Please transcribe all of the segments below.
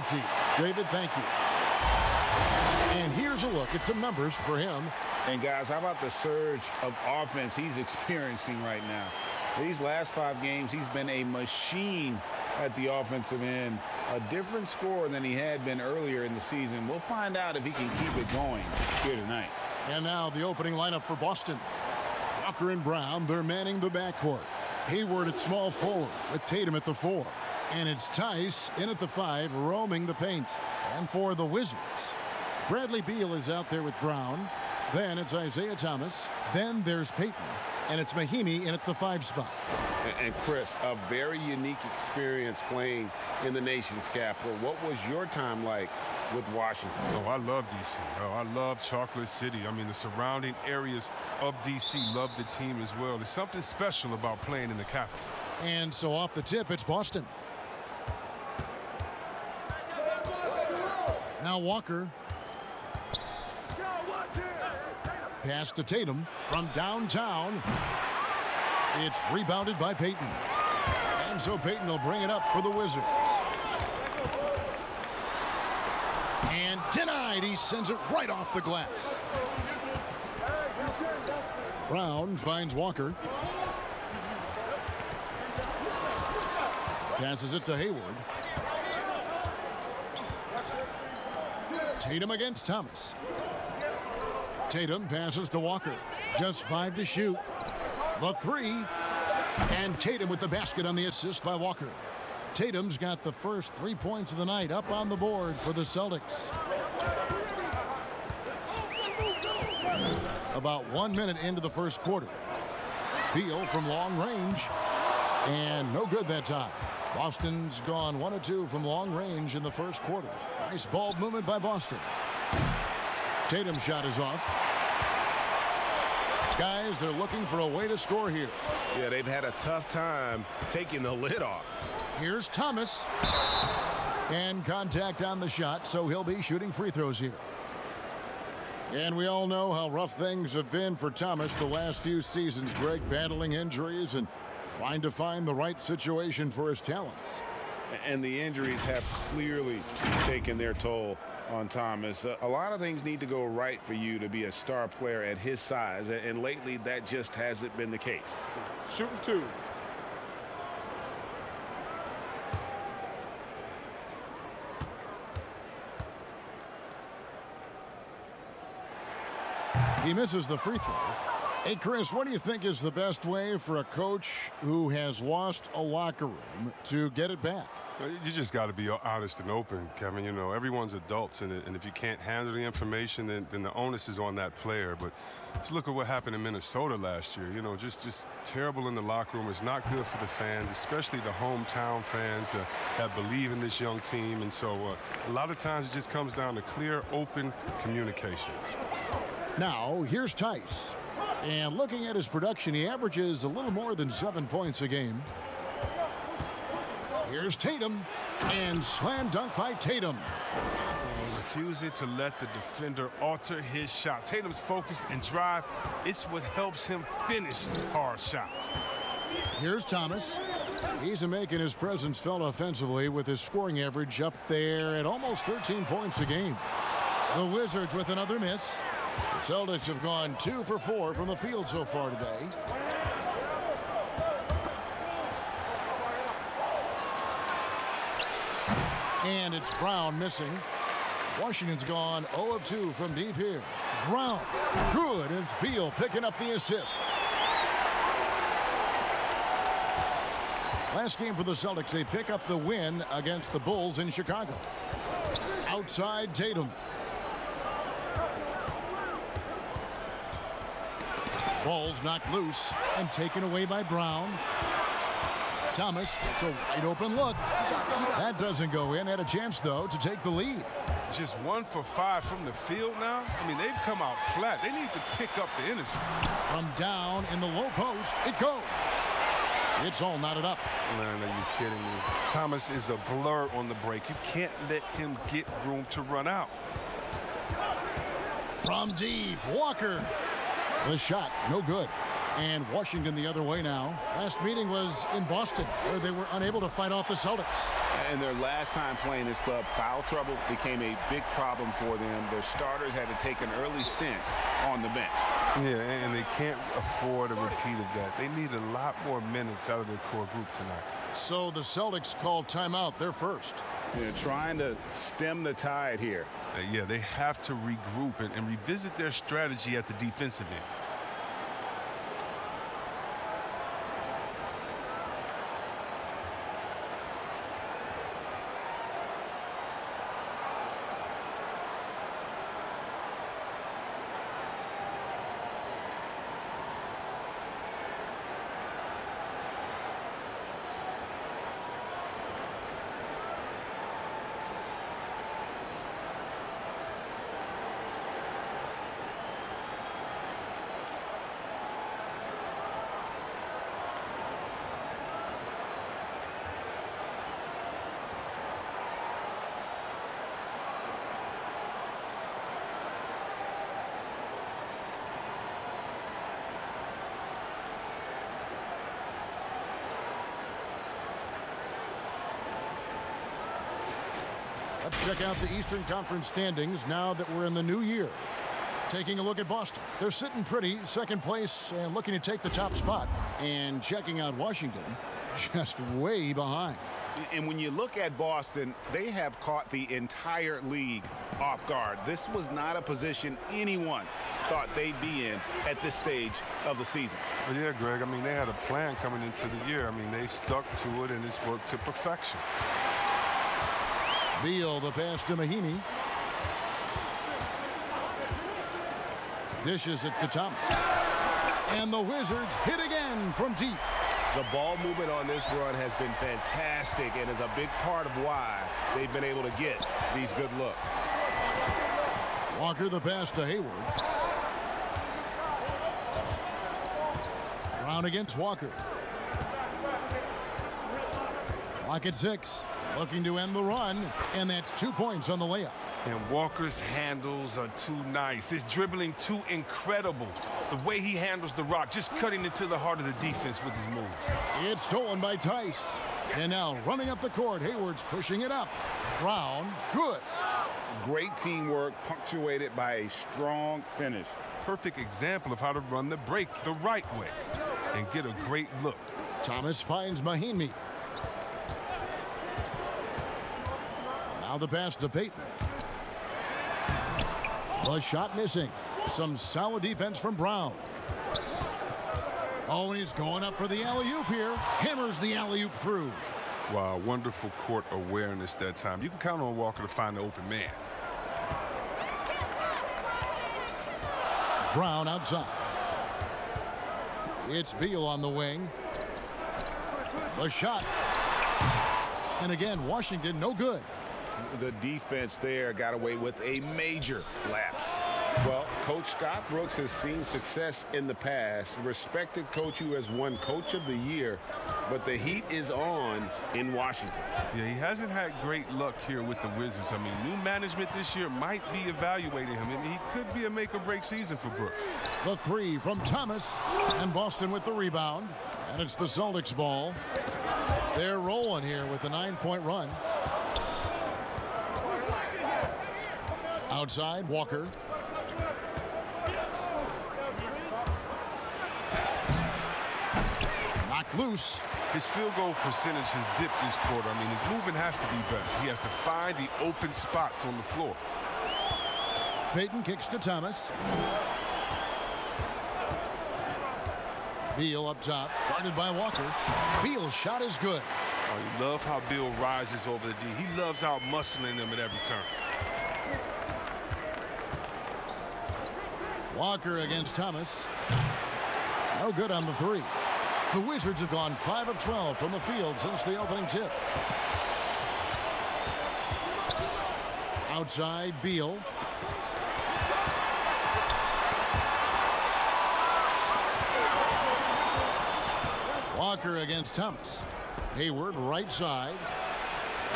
team. David, thank you. And here's a look at some numbers for him. And guys, how about the surge of offense he's experiencing right now? These last 5 games, he's been a machine at the offensive end. A different score than he had been earlier in the season. We'll find out if he can keep it going here tonight. And now the opening lineup for Boston. Walker and Brown, they're manning the backcourt. Hayward at small forward with Tatum at the 4. And it's Tice in at the 5, roaming the paint. And for the Wizards, Bradley Beal is out there with Brown. Then it's Isaiah Thomas. Then there's Payton. And it's Mahinmi in at the 5 spot. And Chris, a very unique experience playing in the nation's capital. What was your time like with Washington? Oh, I love D.C. Oh, I love Chocolate City. I mean, the surrounding areas of D.C. love the team as well. There's something special about playing in the capital. And so off the tip, it's Boston. Now Walker. Pass to Tatum from downtown. It's rebounded by Payton. And so Payton will bring it up for the Wizards. And denied. He sends it right off the glass. Brown finds Walker. Passes it to Hayward. Tatum against Thomas. Tatum passes to Walker. Just 5 to shoot. The 3. And Tatum with the basket on the assist by Walker. Tatum's got the first 3 points of the night up on the board for the Celtics. About 1 minute into the first quarter. Beal from long range. And no good that time. Boston's gone 1 of 2 from long range in the first quarter. Nice ball movement by Boston. Tatum's shot is off. Guys, they're looking for a way to score here. Yeah, they've had a tough time taking the lid off. Here's Thomas. And contact on the shot, so he'll be shooting free throws here. And we all know how rough things have been for Thomas the last few seasons, Greg, battling injuries and trying to find the right situation for his talents. And the injuries have clearly taken their toll on Thomas. A lot of things need to go right for you to be a star player at his size, and lately that just hasn't been the case. Shooting 2. He misses the free throw. Hey, Chris, what do you think is the best way for a coach who has lost a locker room to get it back? You just got to be honest and open, Kevin. You know, everyone's adults, and if you can't handle the information, then the onus is on that player. But just look at what happened in Minnesota last year. You know, just terrible in the locker room. It's not good for the fans, especially the hometown fans that believe in this young team. And so a lot of times it just comes down to clear, open communication. Now, here's Tice. And looking at his production, he averages a little more than 7 points a game. Here's Tatum, and slam dunk by Tatum. Refusing to let the defender alter his shot. Tatum's focus and drive, it's what helps him finish hard shots. Here's Thomas. He's making his presence felt offensively with his scoring average up there at almost 13 points a game. The Wizards with another miss. The Celtics have gone 2 for 4 from the field so far today. And it's Brown missing. Washington's gone 0 of 2 from deep here. Brown, good, and it's Beal picking up the assist. Last game for the Celtics, they pick up the win against the Bulls in Chicago. Outside Tatum. Ball's knocked loose and taken away by Brown. Thomas, it's a wide open look. That doesn't go in. Had a chance, though, to take the lead. Just 1 for 5 from the field now. I mean, they've come out flat. They need to pick up the energy. From down in the low post, it goes. It's all knotted up. Man, are you kidding me? Thomas is a blur on the break. You can't let him get room to run out. From deep, Walker. The shot, no good. And Washington the other way now. Last meeting was in Boston, where they were unable to fight off the Celtics. And their last time playing this club, foul trouble became a big problem for them. Their starters had to take an early stint on the bench. Yeah, and they can't afford a repeat of that. They need a lot more minutes out of their core group tonight. So the Celtics called timeout, their first. They're trying to stem the tide here. Yeah, they have to regroup and revisit their strategy at the defensive end. Let's check out the Eastern Conference standings now that we're in the new year. Taking a look at Boston. They're sitting pretty, second place, and looking to take the top spot. And checking out Washington, just way behind. And when you look at Boston, they have caught the entire league off guard. This was not a position anyone thought they'd be in at this stage of the season. Well, yeah, Greg, I mean, they had a plan coming into the year. I mean, they stuck to it, and it's worked to perfection. Beal, the pass to Mahinmi. Dishes it to Thomas. And the Wizards hit again from deep. The ball movement on this run has been fantastic and is a big part of why they've been able to get these good looks. Walker, the pass to Hayward. Brown against Walker. Clock at 6. Looking to end the run, and that's 2 points on the layup. And Walker's handles are too nice. His dribbling too incredible. The way he handles the rock, just cutting into the heart of the defense with his move. It's stolen by Tice. And now running up the court, Hayward's pushing it up. Brown, good. Great teamwork punctuated by a strong finish. Perfect example of how to run the break the right way and get a great look. Thomas finds Mahinmi. Now the pass to Payton. The shot missing. Some solid defense from Brown. Oh, and he's going up for the alley-oop here. Hammers the alley-oop through. Wow, wonderful court awareness that time. You can count on Walker to find the open man. Brown outside. It's Beal on the wing. The shot. And again, Washington no good. The defense there got away with a major lapse. Well, Coach Scott Brooks has seen success in the past, respected coach who has won Coach of the Year, but the heat is on in Washington. Yeah, he hasn't had great luck here with the Wizards. I mean, new management this year might be evaluating him. I mean, he could be a make-or-break season for Brooks. The three from Thomas, and Boston with the rebound. And it's the Celtics ball. They're rolling here with a 9-point run. Outside, Walker. Knocked loose. His field goal percentage has dipped this quarter. I mean, his movement has to be better. He has to find the open spots on the floor. Payton kicks to Thomas. Beal up top, guarded by Walker. Beal's shot is good. Oh, you love how Beal rises over the D. He loves out-muscling them at every turn. Walker against Thomas. No good on the three. The Wizards have gone 5 of 12 from the field since the opening tip. Outside, Beal. Walker against Thomas. Hayward right side.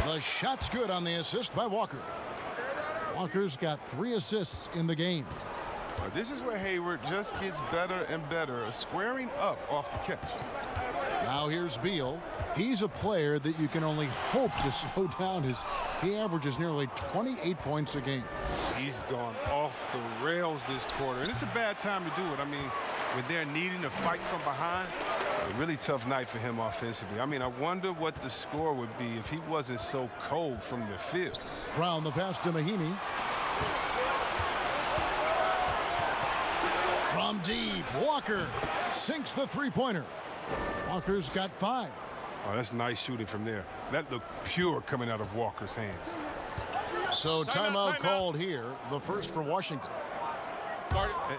The shot's good on the assist by Walker. Walker's got 3 assists in the game. This is where Hayward just gets better and better, squaring up off the catch. Now here's Beal. He's a player that you can only hope to slow down as he averages nearly 28 points a game. He's gone off the rails this quarter, and it's a bad time to do it. I mean, when they're needing to fight from behind, a really tough night for him offensively. I mean, I wonder what the score would be if he wasn't so cold from the field. Brown the pass to Mahinmi. From deep, Walker sinks the three-pointer. Walker's got 5. Oh, that's nice shooting from there. That looked pure coming out of Walker's hands. So timeout called here, the first for Washington.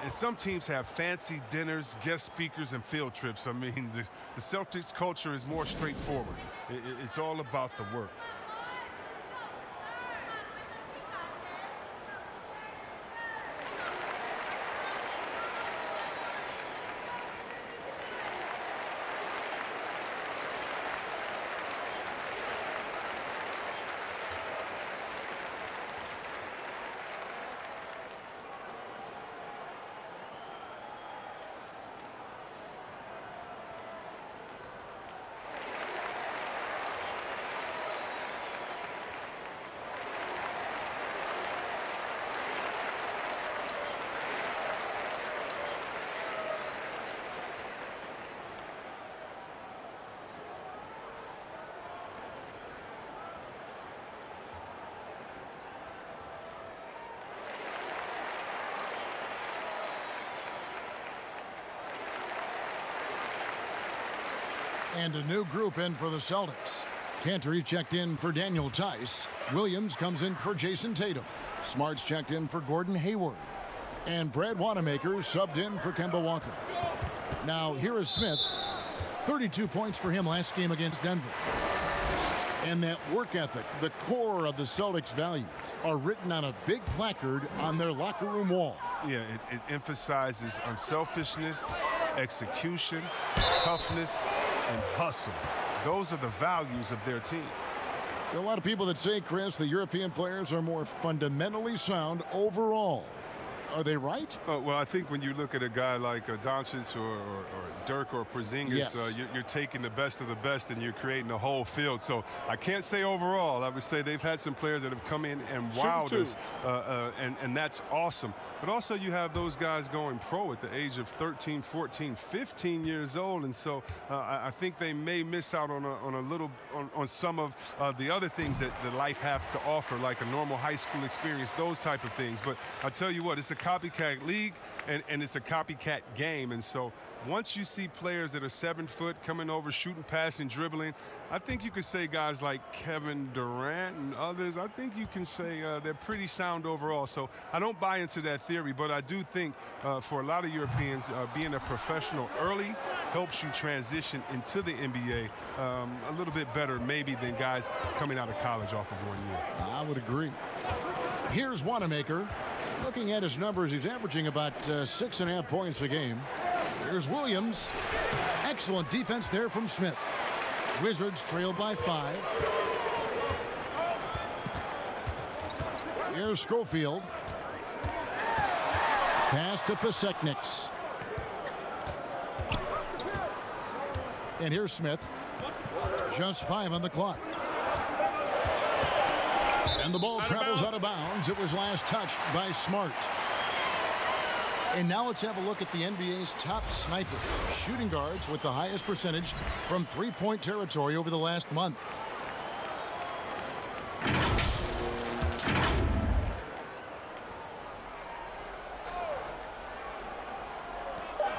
And some teams have fancy dinners, guest speakers, and field trips. I mean, the Celtics culture is more straightforward. It's all about the work. And a new group in for the Celtics. Cantor checked in for Daniel Tice. Williams comes in for Jason Tatum. Smart's checked in for Gordon Hayward. And Brad Wanamaker subbed in for Kemba Walker. Now here is Smith. 32 points for him last game against Denver. And that work ethic, the core of the Celtics' values, are written on a big placard on their locker room wall. Yeah, it emphasizes unselfishness, execution, toughness, and hustle. Those are the values of their team. There are a lot of people that say, Chris, the European players are more fundamentally sound overall. Are they right? Well, I think when you look at a guy like Doncic or Dirk or Porzingis, yes. You're taking the best of the best and you're creating a whole field. So I can't say overall. I would say they've had some players that have come in and wowed us, and that's awesome. But also you have those guys going pro at the age of 13, 14, 15 years old, and so I think they may miss out on some of the other things that life has to offer, like a normal high school experience, those type of things. But I tell you what, it's a copycat league and it's a copycat game, and so once you see players that are 7 foot coming over, shooting, passing, dribbling, I think you could say guys like Kevin Durant and others, I think you can say they're pretty sound overall. So I don't buy into that theory, but I do think for a lot of Europeans, being a professional early helps you transition into the NBA a little bit better maybe than guys coming out of college off of 1 year. I would agree. Here's Wanamaker. Looking at his numbers, he's averaging about 6.5 points a game. Here's Williams. Excellent defense there from Smith. Wizards trail by 5. Here's Schofield. Pass to Pasechniks. And here's Smith. Just 5 on the clock. And the ball travels out of bounds. It was last touched by Smart. And now let's have a look at the NBA's top snipers, shooting guards with the highest percentage from three-point territory over the last month.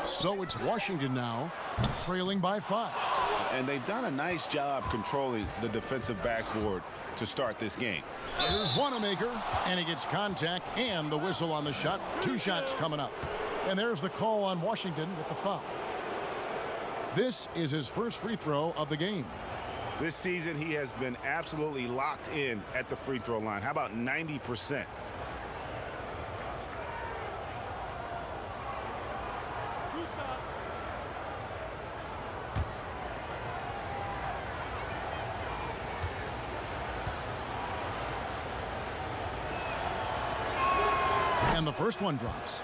So it's Washington now, trailing by 5. And they've done a nice job controlling the defensive backboard to start this game. Here's Wanamaker, and he gets contact and the whistle on the shot. 2 shots coming up. And there's the call on Washington with the foul. This is his first free throw of the game. This season, he has been absolutely locked in at the free throw line. How about 90%? And the first one drops.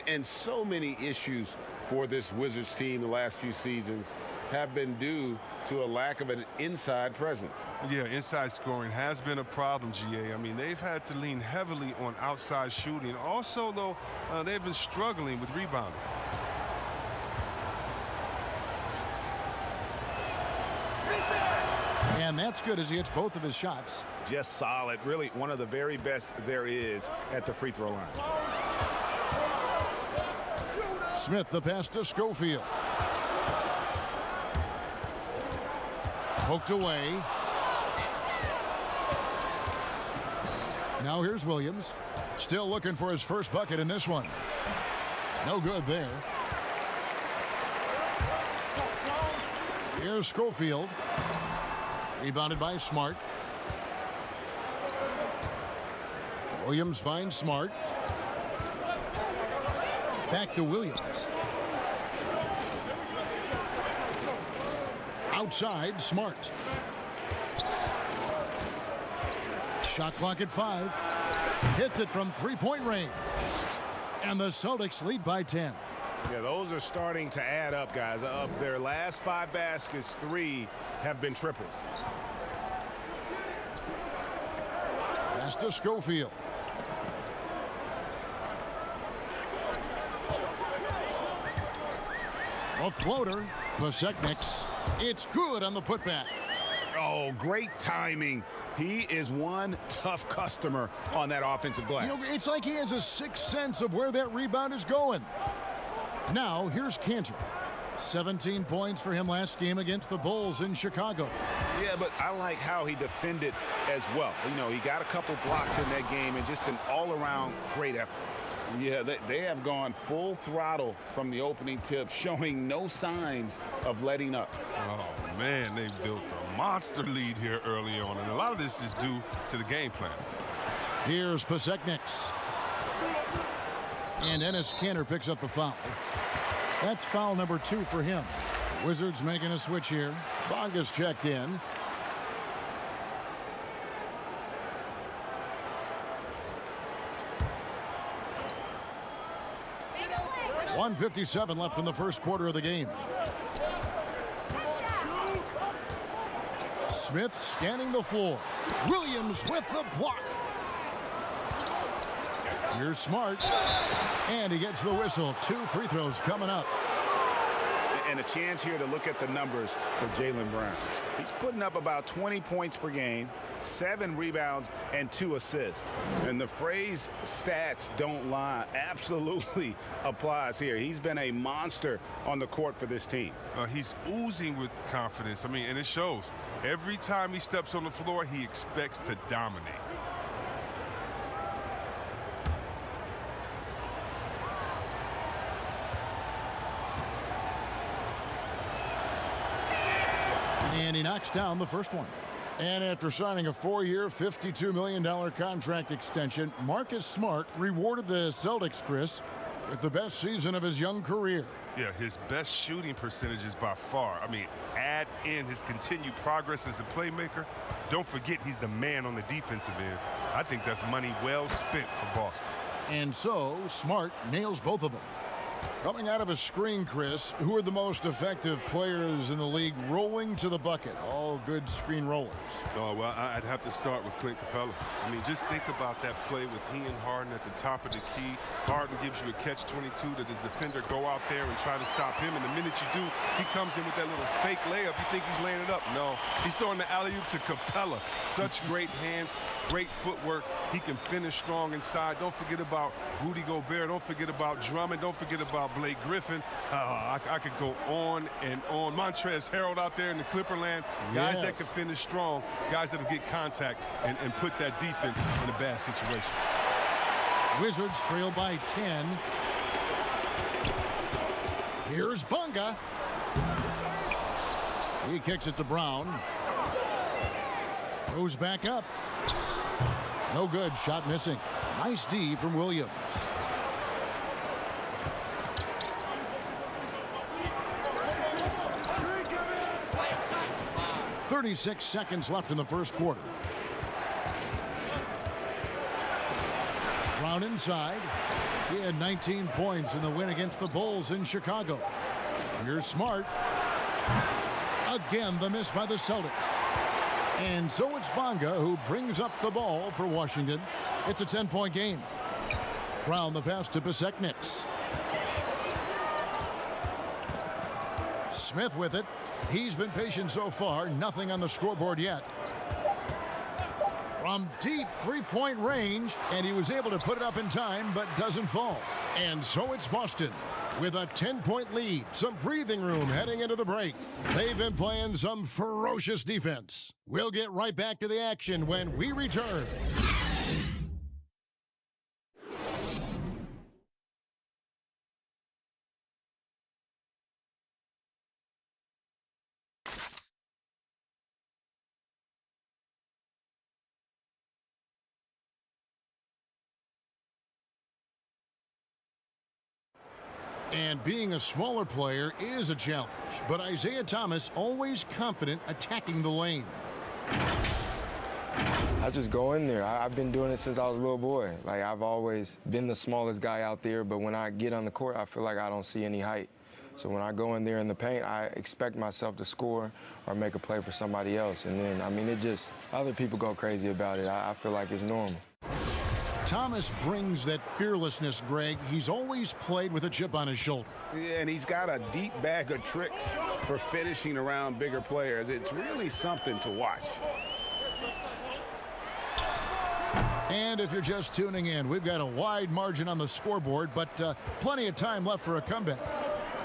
And so many issues for this Wizards team the last few seasons have been due to a lack of an inside presence. Yeah, inside scoring has been a problem, GA. I mean, they've had to lean heavily on outside shooting. Also, though, they've been struggling with rebounding. And that's good as he hits both of his shots. Just solid. Really one of the very best there is at the free throw line. Smith, the pass to Schofield. Poked away. Now here's Williams. Still looking for his first bucket in this one. No good there. Here's Schofield. Rebounded by Smart. Williams finds Smart. Back to Williams. Outside, Smart. Shot clock at 5. Hits it from three-point range. And the Celtics lead by 10. Yeah, those are starting to add up, guys. Of their last 5 baskets, 3 have been triples. Pass to Schofield. A floater. Pasecniks. It's good on the putback. Oh, great timing. He is one tough customer on that offensive glass. You know, it's like he has a sixth sense of where that rebound is going. Now, here's Cantor. 17 points for him last game against the Bulls in Chicago. Yeah, but I like how he defended as well. You know, he got a couple blocks in that game and just an all-around great effort. Yeah, they have gone full throttle from the opening tip, showing no signs of letting up. Oh, man, they built a monster lead here early on, and a lot of this is due to the game plan. Here's Pasecniks. And Enes Kanter picks up the foul. That's foul number 2 for him. Wizards making a switch here. Bonga's checked in. .157 left in the first quarter of the game. Smith scanning the floor. Williams with the block. Here's Smart. And he gets the whistle. 2 free throws coming up. And a chance here to look at the numbers for Jaylen Brown. He's putting up about 20 points per game, 7 rebounds, and 2 assists. And the phrase stats don't lie absolutely applies here. He's been a monster on the court for this team. He's oozing with confidence. I mean, and it shows. Every time he steps on the floor, he expects to dominate. And he knocks down the first one. And after signing a 4-year, $52 million contract extension, Marcus Smart rewarded the Celtics, Chris, with the best season of his young career. Yeah, his best shooting percentages by far. I mean, add in his continued progress as a playmaker. Don't forget he's the man on the defensive end. I think that's money well spent for Boston. And so, Smart nails both of them. Coming out of a screen, Chris, who are the most effective players in the league rolling to the bucket? All good screen rollers. Oh, well, I'd have to start with Clint Capella. I mean, just think about that play with he and Harden at the top of the key. Harden gives you a catch-22 that his defender go out there and try to stop him. And the minute you do, he comes in with that little fake layup. You think he's laying it up. No, he's throwing the alley-oop to Capella. Such great hands, great footwork. He can finish strong inside. Don't forget about Rudy Gobert. Don't forget about Drummond. Don't forget about Blake Griffin. I could go on and on. Montrezl Harrell out there in the Clipperland. Guys that can finish strong. Guys that will get contact and put that defense in a bad situation. Wizards trail by 10. Here's Bunga. He kicks it to Brown. Goes back up. No good. Shot missing. Nice D from Williams. .36 seconds left in the first quarter. Brown inside. He had 19 points in the win against the Bulls in Chicago. Here's Smart. Again, the miss by the Celtics. And so it's Bonga who brings up the ball for Washington. It's a 10-point game. Brown the pass to Pasechniks. Smith with it. He's been patient so far. Nothing on the scoreboard yet. From deep three-point range, and he was able to put it up in time, but doesn't fall. And so it's Boston with a 10-point lead. Some breathing room heading into the break. They've been playing some ferocious defense. We'll get right back to the action when we return. And being a smaller player is a challenge, but Isaiah Thomas always confident attacking the lane. I just go in there. I've been doing it since I was a little boy. Like, I've always been the smallest guy out there, but when I get on the court, I feel like I don't see any height. So when I go in there in the paint, I expect myself to score or make a play for somebody else. And then, I mean, other people go crazy about it. I feel like it's normal. Thomas brings that fearlessness, Greg. He's always played with a chip on his shoulder. Yeah, and he's got a deep bag of tricks for finishing around bigger players. It's really something to watch. And if you're just tuning in, we've got a wide margin on the scoreboard, but plenty of time left for a comeback.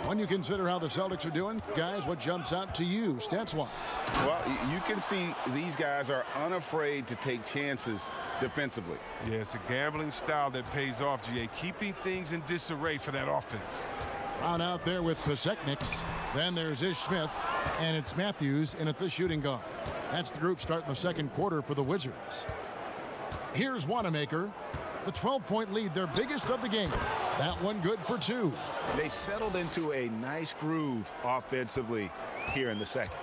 When you consider how the Celtics are doing, guys, what jumps out to you stats-wise? Well, you can see these guys are unafraid to take chances defensively. Yeah, it's a gambling style that pays off, GA, keeping things in disarray for that offense. Brown out there with Pasechniks. Then there's Ish Smith, and it's Matthews in at the shooting guard. That's the group starting the second quarter for the Wizards. Here's Wanamaker. The 12-point lead, their biggest of the game. That one good for two. They've settled into a nice groove offensively here in the second.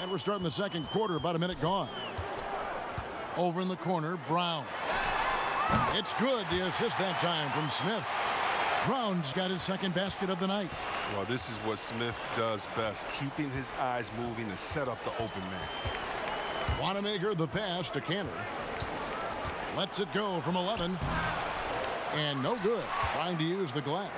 And we're starting the second quarter, about a minute gone. Over in the corner, Brown. It's good, the assist that time from Smith. Brown's got his second basket of the night. Well, this is what Smith does best, keeping his eyes moving to set up the open man. Wanamaker the pass to Cantor. Lets it go from 11. And no good. Trying to use the glass.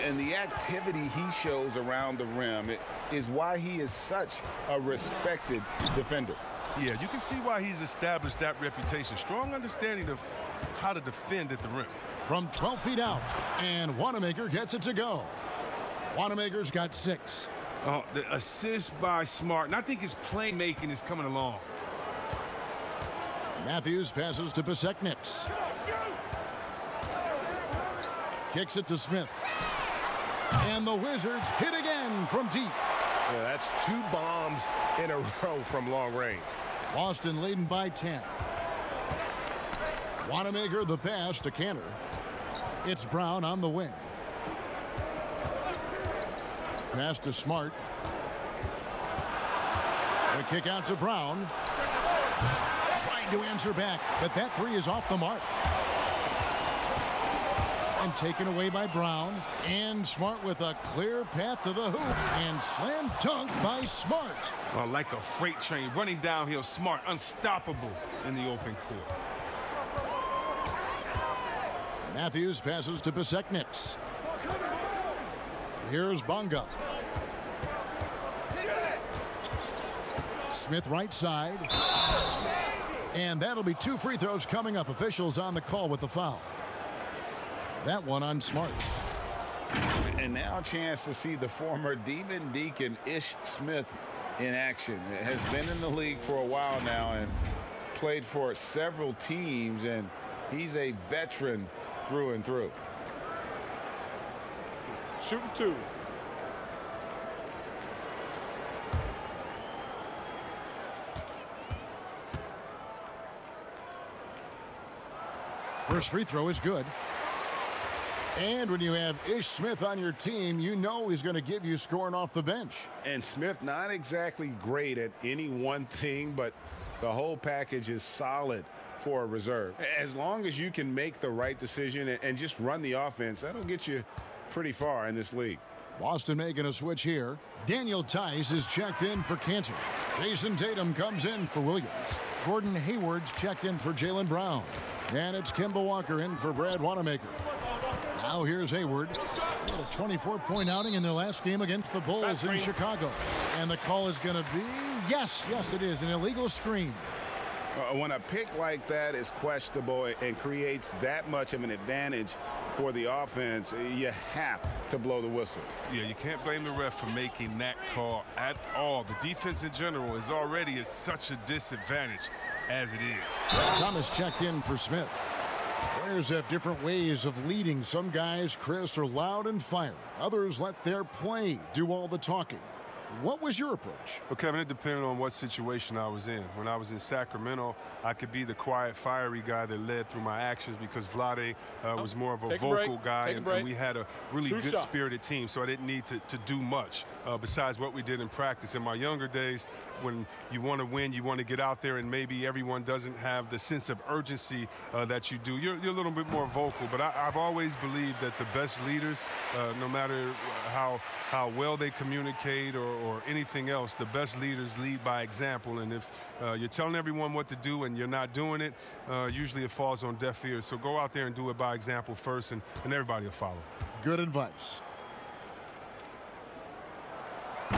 And the activity he shows around the rim is why he is such a respected defender. Yeah, you can see why he's established that reputation. Strong understanding of how to defend at the rim. From 12 feet out. And Wanamaker gets it to go. Wanamaker's got 6. Oh, the assist by Smart. And I think his playmaking is coming along. Matthews passes to Pasechniks. Kicks it to Smith. And the Wizards hit again from deep. Yeah, that's 2 bombs in a row from long range. Boston leading by 10. Wanamaker the pass to Cantor. It's Brown on the wing. Pass to Smart. The kick out to Brown. Trying to answer back, but that three is off the mark. And taken away by Brown. And Smart with a clear path to the hoop. And slam dunk by Smart. Well, like a freight train running downhill, Smart, unstoppable in the open court. Matthews passes to Pasechniks. Here's Bonga. Smith right side. And that'll be 2 free throws coming up. Officials on the call with the foul. That one on Smart. And now a chance to see the former Demon Deacon Ish Smith in action. It has been in the league for a while now and played for several teams, and he's a veteran through and through. Shooting 2. First free throw is good. And when you have Ish Smith on your team, you know he's going to give you scoring off the bench. And Smith not exactly great at any one thing, but the whole package is solid for a reserve. As long as you can make the right decision and just run the offense, that'll get you pretty far in this league. Boston making a switch here. Daniel Tice is checked in for Cantor. Jason Tatum comes in for Williams. Gordon Hayward's checked in for Jaylen Brown. And it's Kemba Walker in for Brad Wanamaker. Now here's Hayward. He had a 24-point outing in their last game against the Bulls in Chicago. And the call is going to be, yes, it is, an illegal screen. When a pick like that is questionable and creates that much of an advantage for the offense, you have to blow the whistle. Yeah, you can't blame the ref for making that call at all. The defense in general is already at such a disadvantage as it is. Thomas checked in for Smith. Players have different ways of leading. Some guys, Chris, are loud and fiery. Others let their play do all the talking. What was your approach? Well, Kevin, it depended on what situation I was in. When I was in Sacramento, I could be the quiet, fiery guy that led through my actions because Vlade was more of a vocal guy, and we had a really good-spirited team, so I didn't need to do much besides what we did in practice. In my younger days, when you want to win, you want to get out there, and maybe everyone doesn't have the sense of urgency that you do. You're a little bit more vocal, but I've always believed that the best leaders, no matter how well they communicate or anything else, the best leaders lead by example. And if you're telling everyone what to do and you're not doing it, usually it falls on deaf ears. So go out there and do it by example first, and everybody will follow. Good advice.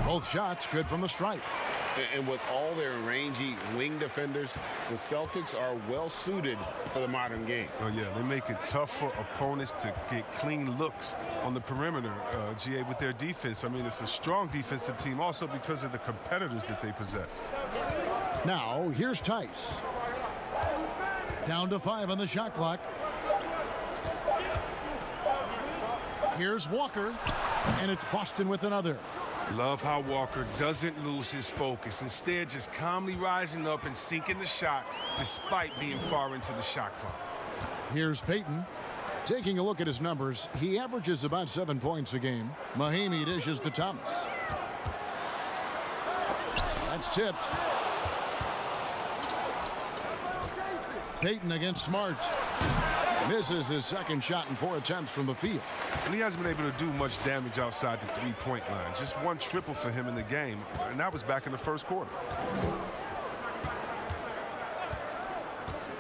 Both shots good from the stripe. And with all their rangy wing defenders, the Celtics are well suited for the modern game. Oh, yeah, they make it tough for opponents to get clean looks on the perimeter, GA, with their defense. I mean, it's a strong defensive team also because of the competitors that they possess. Now, here's Tice. Down to 5 on the shot clock. Here's Walker, and it's Boston with another. Love how Walker doesn't lose his focus, instead just calmly rising up and sinking the shot despite being far into the shot clock. Here's Payton. Taking a look at his numbers, he averages about 7 points a game. Mahinmi dishes to Thomas. That's tipped. Payton against Smart. Misses his second shot in 4 attempts from the field. And he hasn't been able to do much damage outside the three-point line. Just one triple for him in the game, and that was back in the first quarter.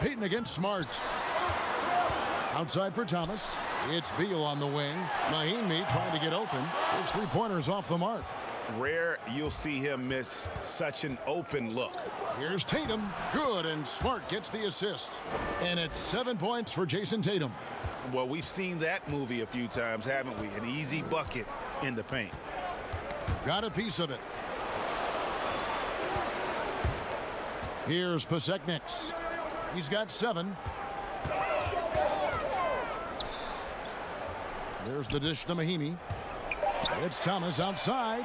Payton against Smart. Outside for Thomas. It's Beal on the wing. Mahinmi trying to get open. His three-pointers off the mark. Rare you'll see him miss such an open look. Here's Tatum. Good, and Smart gets the assist. And it's 7 points for Jason Tatum. Well, we've seen that movie a few times, haven't we? An easy bucket in the paint. Got a piece of it. Here's Pasek. He's got 7. There's the dish to Mahinmi. It's Thomas outside.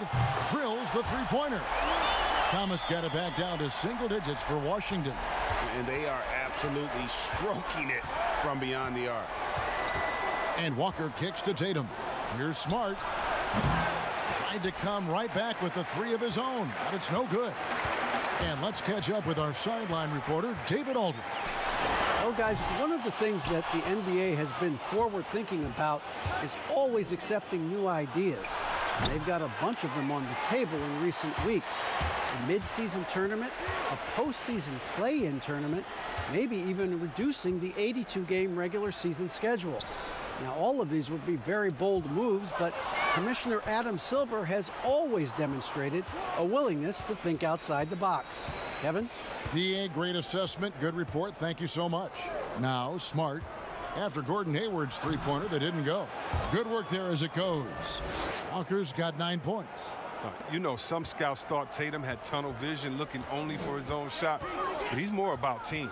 Drills the three-pointer. Thomas got it back down to single digits for Washington. And they are absolutely stroking it from beyond the arc. And Walker kicks to Tatum. Here's Smart. Tried to come right back with the 3 of his own, but it's no good. And let's catch up with our sideline reporter, David Aldridge. Well, guys, one of the things that the NBA has been forward-thinking about is always accepting new ideas. And they've got a bunch of them on the table in recent weeks. A mid-season tournament, a postseason play-in tournament, maybe even reducing the 82-game regular season schedule. Now, all of these would be very bold moves, but Commissioner Adam Silver has always demonstrated a willingness to think outside the box. Kevin? PA, great assessment, good report, thank you so much. Now, Smart, after Gordon Hayward's three-pointer that didn't go. Good work there as it goes. Walker's got 9 points. You know, some scouts thought Tatum had tunnel vision looking only for his own shot, but he's more about team.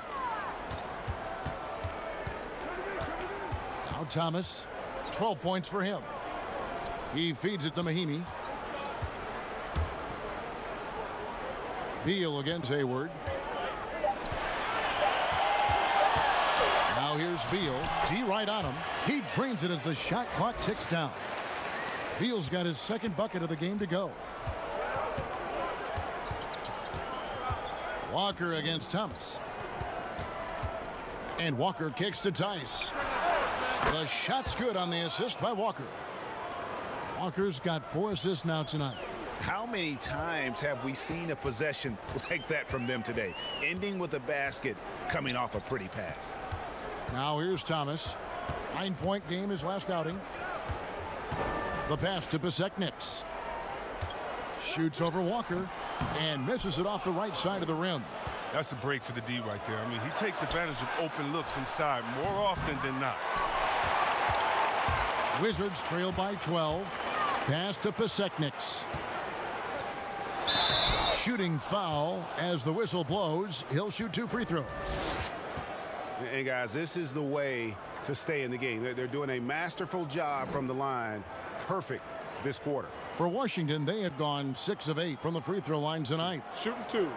Now Thomas, 12 points for him. He feeds it to Mahinmi. Beal against Hayward. Now here's Beal. D right on him. He drains it as the shot clock ticks down. Beal's got his second bucket of the game to go. Walker against Thomas. And Walker kicks to Tice. The shot's good on the assist by Walker. Walker's got 4 assists now tonight. How many times have we seen a possession like that from them today, ending with a basket coming off a pretty pass? Now here's Thomas. 9-point game his last outing. The pass to Pisekniks. Shoots over Walker and misses it off the right side of the rim. That's a break for the D right there. I mean, he takes advantage of open looks inside more often than not. Wizards trail by 12. Pass to Pisekniks. Shooting foul as the whistle blows. He'll shoot 2 free throws. And guys, this is the way to stay in the game. They're doing a masterful job from the line. Perfect this quarter. For Washington, they have gone 6 of 8 from the free throw line tonight. Shooting 2.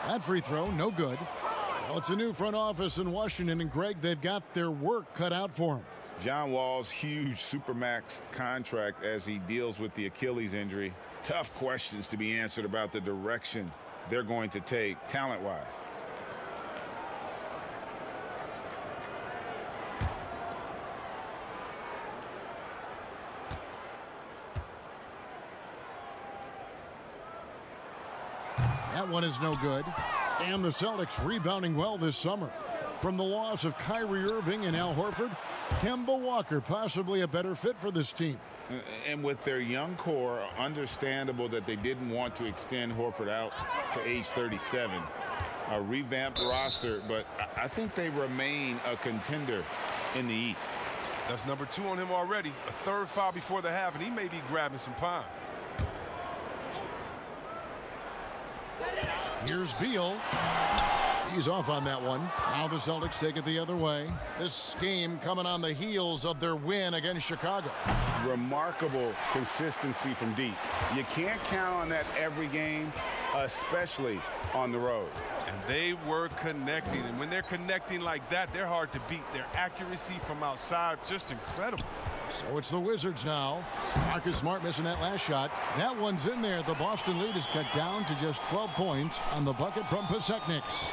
That free throw, no good. Well, it's a new front office in Washington, and Greg, they've got their work cut out for them. John Wall's huge Supermax contract as he deals with the Achilles injury. Tough questions to be answered about the direction they're going to take talent-wise. That one is no good. And the Celtics rebounding well this summer. From the loss of Kyrie Irving and Al Horford, Kemba Walker possibly a better fit for this team. And with their young core, understandable that they didn't want to extend Horford out to age 37. A revamped roster, but I think they remain a contender in the East. That's number 2 on him already. A third foul before the half, and he may be grabbing some pine. Here's Beal. He's off on that one. Now the Celtics take it the other way. This game coming on the heels of their win against Chicago. Remarkable consistency from deep. You can't count on that every game, especially on the road. And they were connecting. And when they're connecting like that, they're hard to beat. Their accuracy from outside, just incredible. So it's the Wizards now. Marcus Smart missing that last shot. That one's in there. The Boston lead is cut down to just 12 points on the bucket from Pisekniks.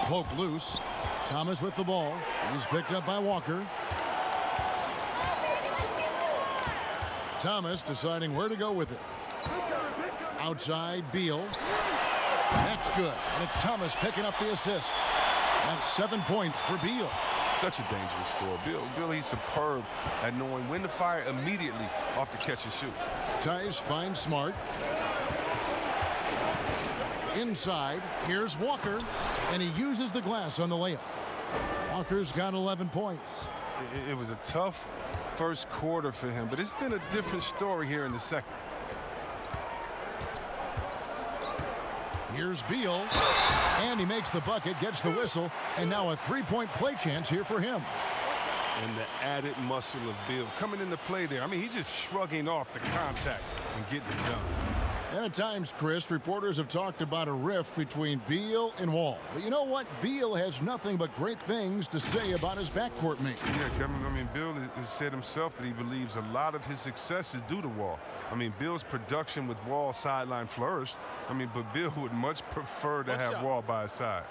Poke loose. Thomas with the ball. He's picked up by Walker. Thomas deciding where to go with it. Outside, Beal. That's good. And it's Thomas picking up the assist. That's 7 points for Beal. Such a dangerous scorer. Bill, he's superb at knowing when to fire immediately off the catch and shoot. Tice finds Smart. Inside, here's Walker, and he uses the glass on the layup. Walker's got 11 points. It was a tough first quarter for him, but it's been a different story here in the second. Here's Beal, and he makes the bucket, gets the whistle, and now a three-point play chance here for him. And the added muscle of Beal coming into play there. I mean, he's just shrugging off the contact and getting it done. And at times, Chris, reporters have talked about a rift between Beal and Wall. But you know what? Beal has nothing but great things to say about his backcourt mate. Yeah, Kevin, I mean, Bill has said himself that he believes a lot of his success is due to Wall. I mean, Bill's production with Wall sideline flourished. I mean, but Bill would much prefer to have Wall by his side.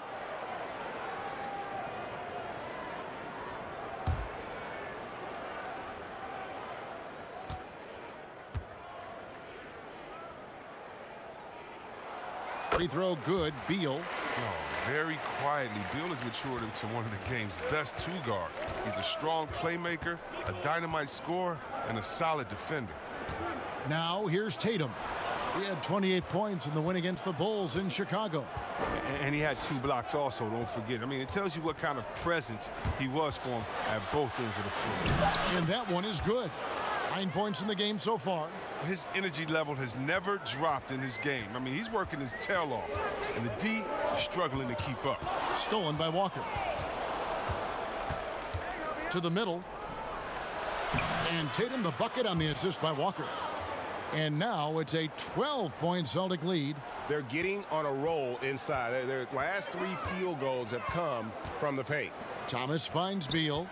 Free throw good, Beal. Oh, very quietly, Bill has matured into one of the game's best two guards. He's a strong playmaker, a dynamite scorer, and a solid defender. Now here's Tatum. He had 28 points in the win against the Bulls in Chicago. And he had 2 blocks also, don't forget. I mean, it tells you what kind of presence he was for him at both ends of the floor. And that one is good. 9 points in the game so far. His energy level has never dropped in his game. I mean, he's working his tail off, and the D is struggling to keep up. Stolen by Walker. To the middle. And Tatum the bucket on the assist by Walker. And now it's a 12-point Celtic lead. They're getting on a roll inside. Their last 3 field goals have come from the paint. Thomas finds Beal.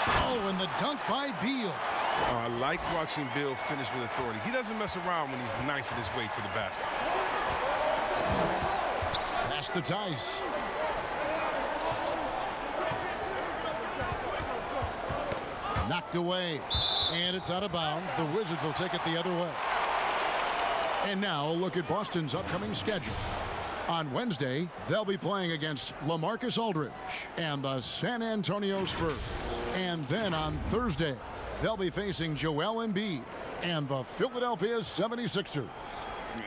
Oh, and the dunk by Beal. I like watching Bill finish with authority. He doesn't mess around when he's knifing his way to the basket. Pass to Tice. Knocked away. And it's out of bounds. The Wizards will take it the other way. And now look at Boston's upcoming schedule. On Wednesday, they'll be playing against LaMarcus Aldridge and the San Antonio Spurs. And then on Thursday, they'll be facing Joel Embiid and the Philadelphia 76ers.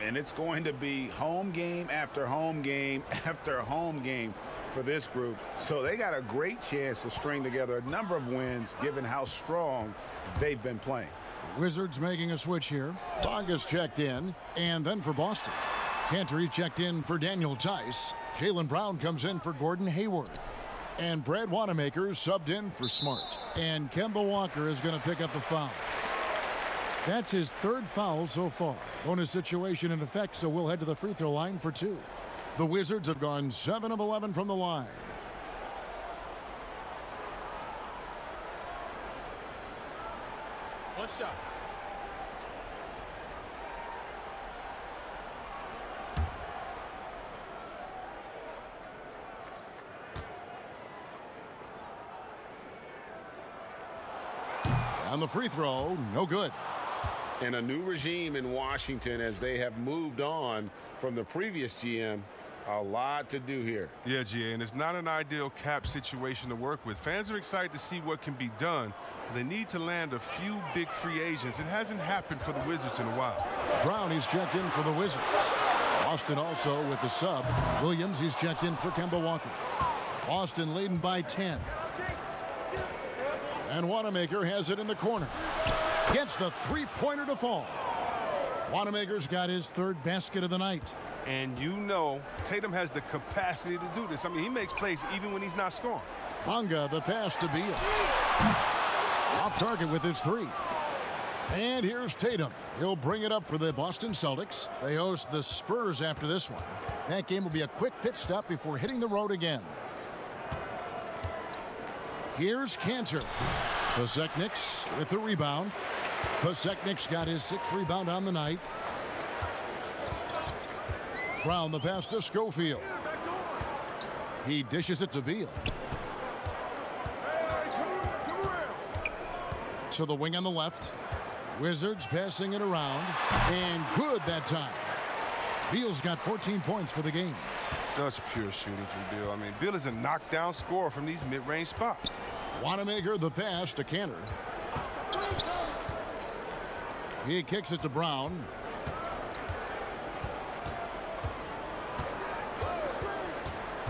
And it's going to be home game after home game after home game for this group. So they got a great chance to string together a number of wins given how strong they've been playing. Wizards making a switch here. Bonga's checked in. And then for Boston, Cantor checked in for Daniel Tice. Jaylen Brown comes in for Gordon Hayward. And Brad Wanamaker subbed in for Smart. And Kemba Walker is going to pick up the foul. That's his 3rd foul so far. Bonus situation in effect, so we'll head to the free throw line for 2. The Wizards have gone 7 of 11 from the line. One shot. On the free throw, no good. And a new regime in Washington as they have moved on from the previous GM. A lot to do here. Yeah, GA, and it's not an ideal cap situation to work with. Fans are excited to see what can be done. They need to land a few big free agents. It hasn't happened for the Wizards in a while. Brown, he's checked in for the Wizards. Boston also with the sub. Williams, he's checked in for Kemba Walker. Boston leading by 10. And Wanamaker has it in the corner. Gets the three-pointer to fall. Wanamaker's got his 3rd basket of the night. And you know Tatum has the capacity to do this. I mean, he makes plays even when he's not scoring. Bonga, the pass to Beal. Off target with his 3. And here's Tatum. He'll bring it up for the Boston Celtics. They host the Spurs after this one. That game will be a quick pit stop before hitting the road again. Here's Cantor. Pasechnik's with the rebound. Pasechnik's got his 6th rebound on the night. Brown, the pass to Schofield. He dishes it to Beal. To the wing on the left. Wizards passing it around. And good that time. Beal's got 14 points for the game. Such pure shooting from Beal. I mean, Beal is a knockdown scorer from these mid-range spots. Wanamaker, the pass to Cantor. He kicks it to Brown.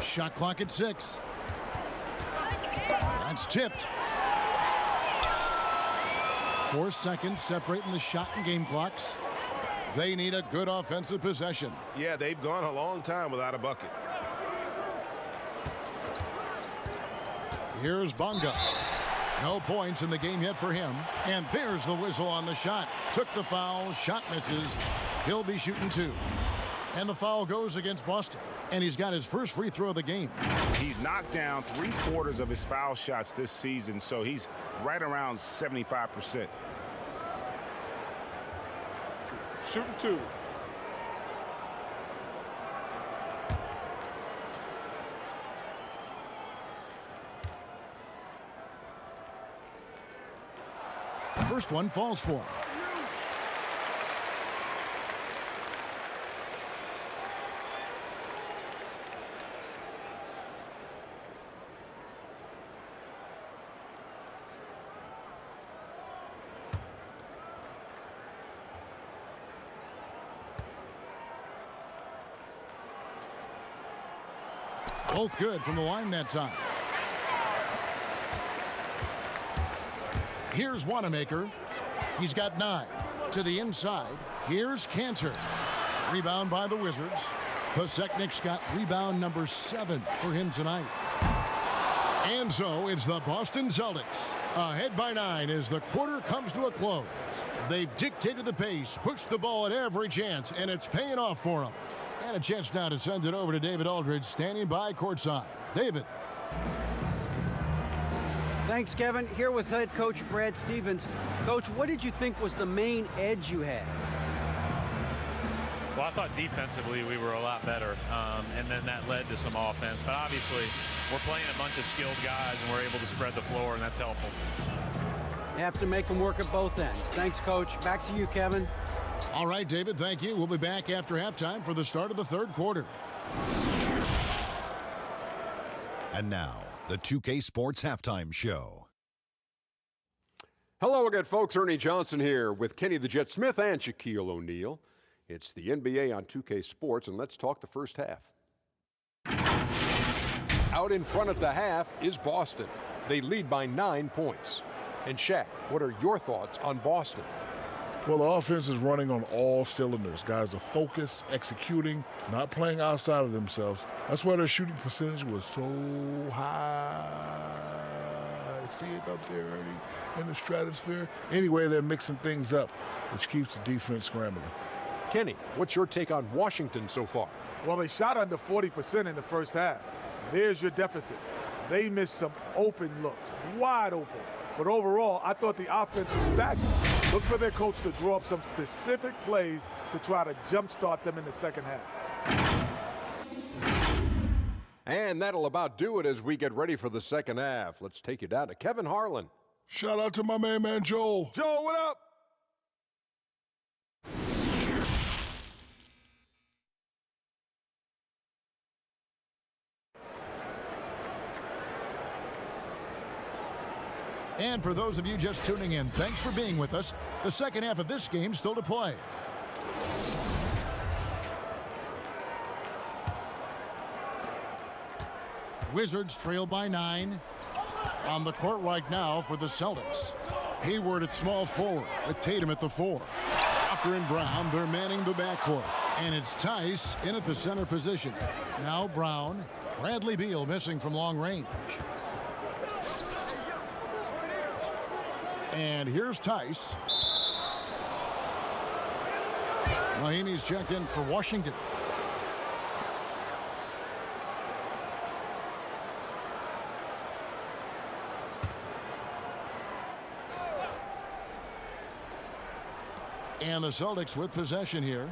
Shot clock at 6. That's tipped. 4 seconds separating the shot and game clocks. They need a good offensive possession. Yeah, they've gone a long time without a bucket. Here's Bonga. No points in the game yet for him. And there's the whistle on the shot. Took the foul. Shot misses. He'll be shooting 2. And the foul goes against Boston. And he's got his first free throw of the game. He's knocked down 3/4 of his foul shots this season, so he's right around 75%. Shooting 2. First one falls for him. Both good from the line that time. Here's Wanamaker. He's got 9 to the inside. Here's Cantor. Rebound by the Wizards. Pasechnik's got rebound number 7 for him tonight. And so it's the Boston Celtics ahead by 9 as the quarter comes to a close. They've dictated the pace, pushed the ball at every chance, and it's paying off for them. And a chance now to send it over to David Aldridge, standing by courtside. David. Thanks, Kevin. Here with head coach Brad Stevens. Coach, what did you think was the main edge you had? Well, I thought defensively we were a lot better, and then that led to some offense. But obviously, we're playing a bunch of skilled guys, and we're able to spread the floor, and that's helpful. You have to make them work at both ends. Thanks, Coach. Back to you, Kevin. All right, David, thank you. We'll be back after halftime for the start of the third quarter. And now, the 2K Sports Halftime Show. Hello again, folks. Ernie Johnson here with Kenny the Jet Smith and Shaquille O'Neal. It's the NBA on 2K Sports, and let's talk the first half. Out in front at the half is Boston. They lead by 9 points. And Shaq, what are your thoughts on Boston? Well, the offense is running on all cylinders. Guys are focused, executing, not playing outside of themselves. That's why their shooting percentage was so high. See it up there, Ernie, in the stratosphere. Anyway, they're mixing things up, which keeps the defense scrambling. Kenny, what's your take on Washington so far? Well, they shot under 40% in the first half. There's your deficit. They missed some open looks, wide open. But overall, I thought the offense was stagnant. Look for their coach to draw up some specific plays to try to jumpstart them in the second half. And that'll about do it as we get ready for the second half. Let's take you down to Kevin Harlan. Shout out to my main man, Joel. Joel, what up? And for those of you just tuning in, thanks for being with us. The second half of this game still to play. Wizards trail by 9. On the court right now for the Celtics. Hayward at small forward with Tatum at the 4. Walker and Brown, they're manning the backcourt. And it's Tice in at the center position. Now Brown. Bradley Beal missing from long range. And here's Tice. Mahimi's checked in for Washington. And the Celtics with possession here.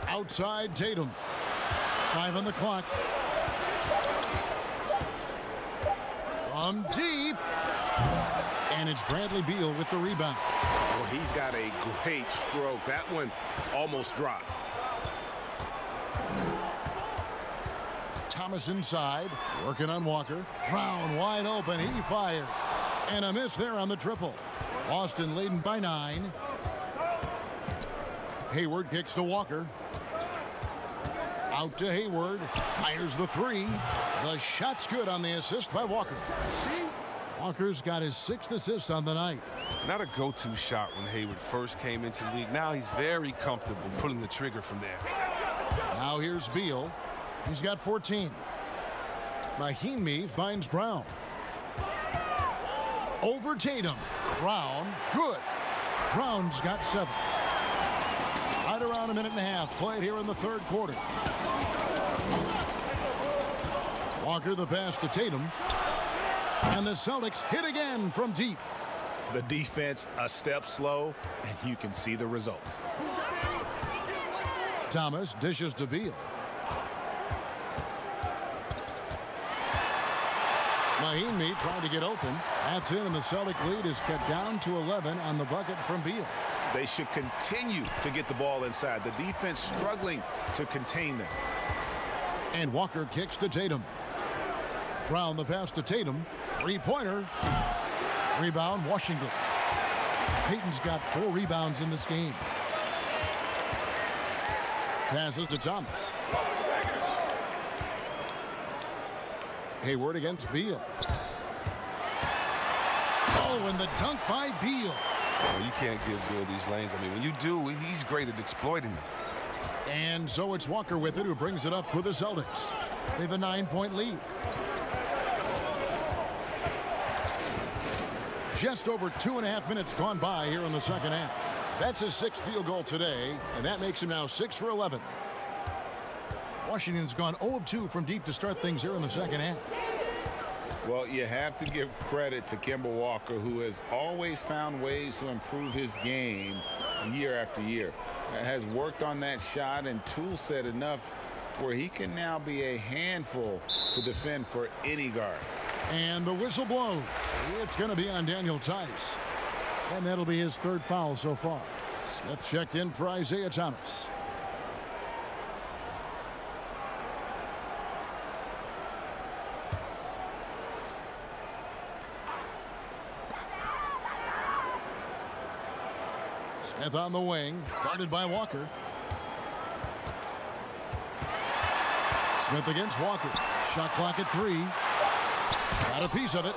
Outside Tatum. 5 on the clock. From deep. And it's Bradley Beal with the rebound. Well, he's got a great stroke. That one almost dropped. Thomas inside, working on Walker. Brown wide open, he fires. And a miss there on the triple. Boston leading by 9. Hayward kicks to Walker. Out to Hayward, fires the 3. The shot's good on the assist by Walker. Walker's got his 6th assist on the night. Not a go-to shot when Hayward first came into the league. Now he's very comfortable pulling the trigger from there. Now here's Beal. He's got 14. Mahimi finds Brown. Over Tatum. Brown, good. Brown's got 7. Right around a minute and a half played here in the third quarter. Walker the pass to Tatum. And the Celtics hit again from deep. The defense a step slow, and you can see the results. Thomas dishes to Beal. Mahimi trying to get open. That's in, and the Celtic lead is cut down to 11 on the bucket from Beal. They should continue to get the ball inside. The defense struggling to contain them. And Walker kicks to Tatum. Brown the pass to Tatum. Three-pointer. Rebound, Washington. Payton's got 4 rebounds in this game. Passes to Thomas. Hayward against Beal. Oh, and the dunk by Beal. Oh, you can't give Beal these lanes. I mean, when you do, he's great at exploiting them. And so it's Walker with it, who brings it up for the Celtics. They have a 9-point lead. Just over 2.5 minutes gone by here in the second half. That's his 6th field goal today, and that makes him now 6 for 11. Washington's gone 0 of 2 from deep to start things here in the second half. Well, you have to give credit to Kemba Walker, who has always found ways to improve his game year after year. Has worked on that shot and tool set enough where he can now be a handful to defend for any guard. And the whistle blows. It's going to be on Daniel Tice. And that'll be his 3rd foul so far. Smith checked in for Isaiah Thomas. Smith on the wing, guarded by Walker. Smith against Walker. Shot clock at 3. Got a piece of it.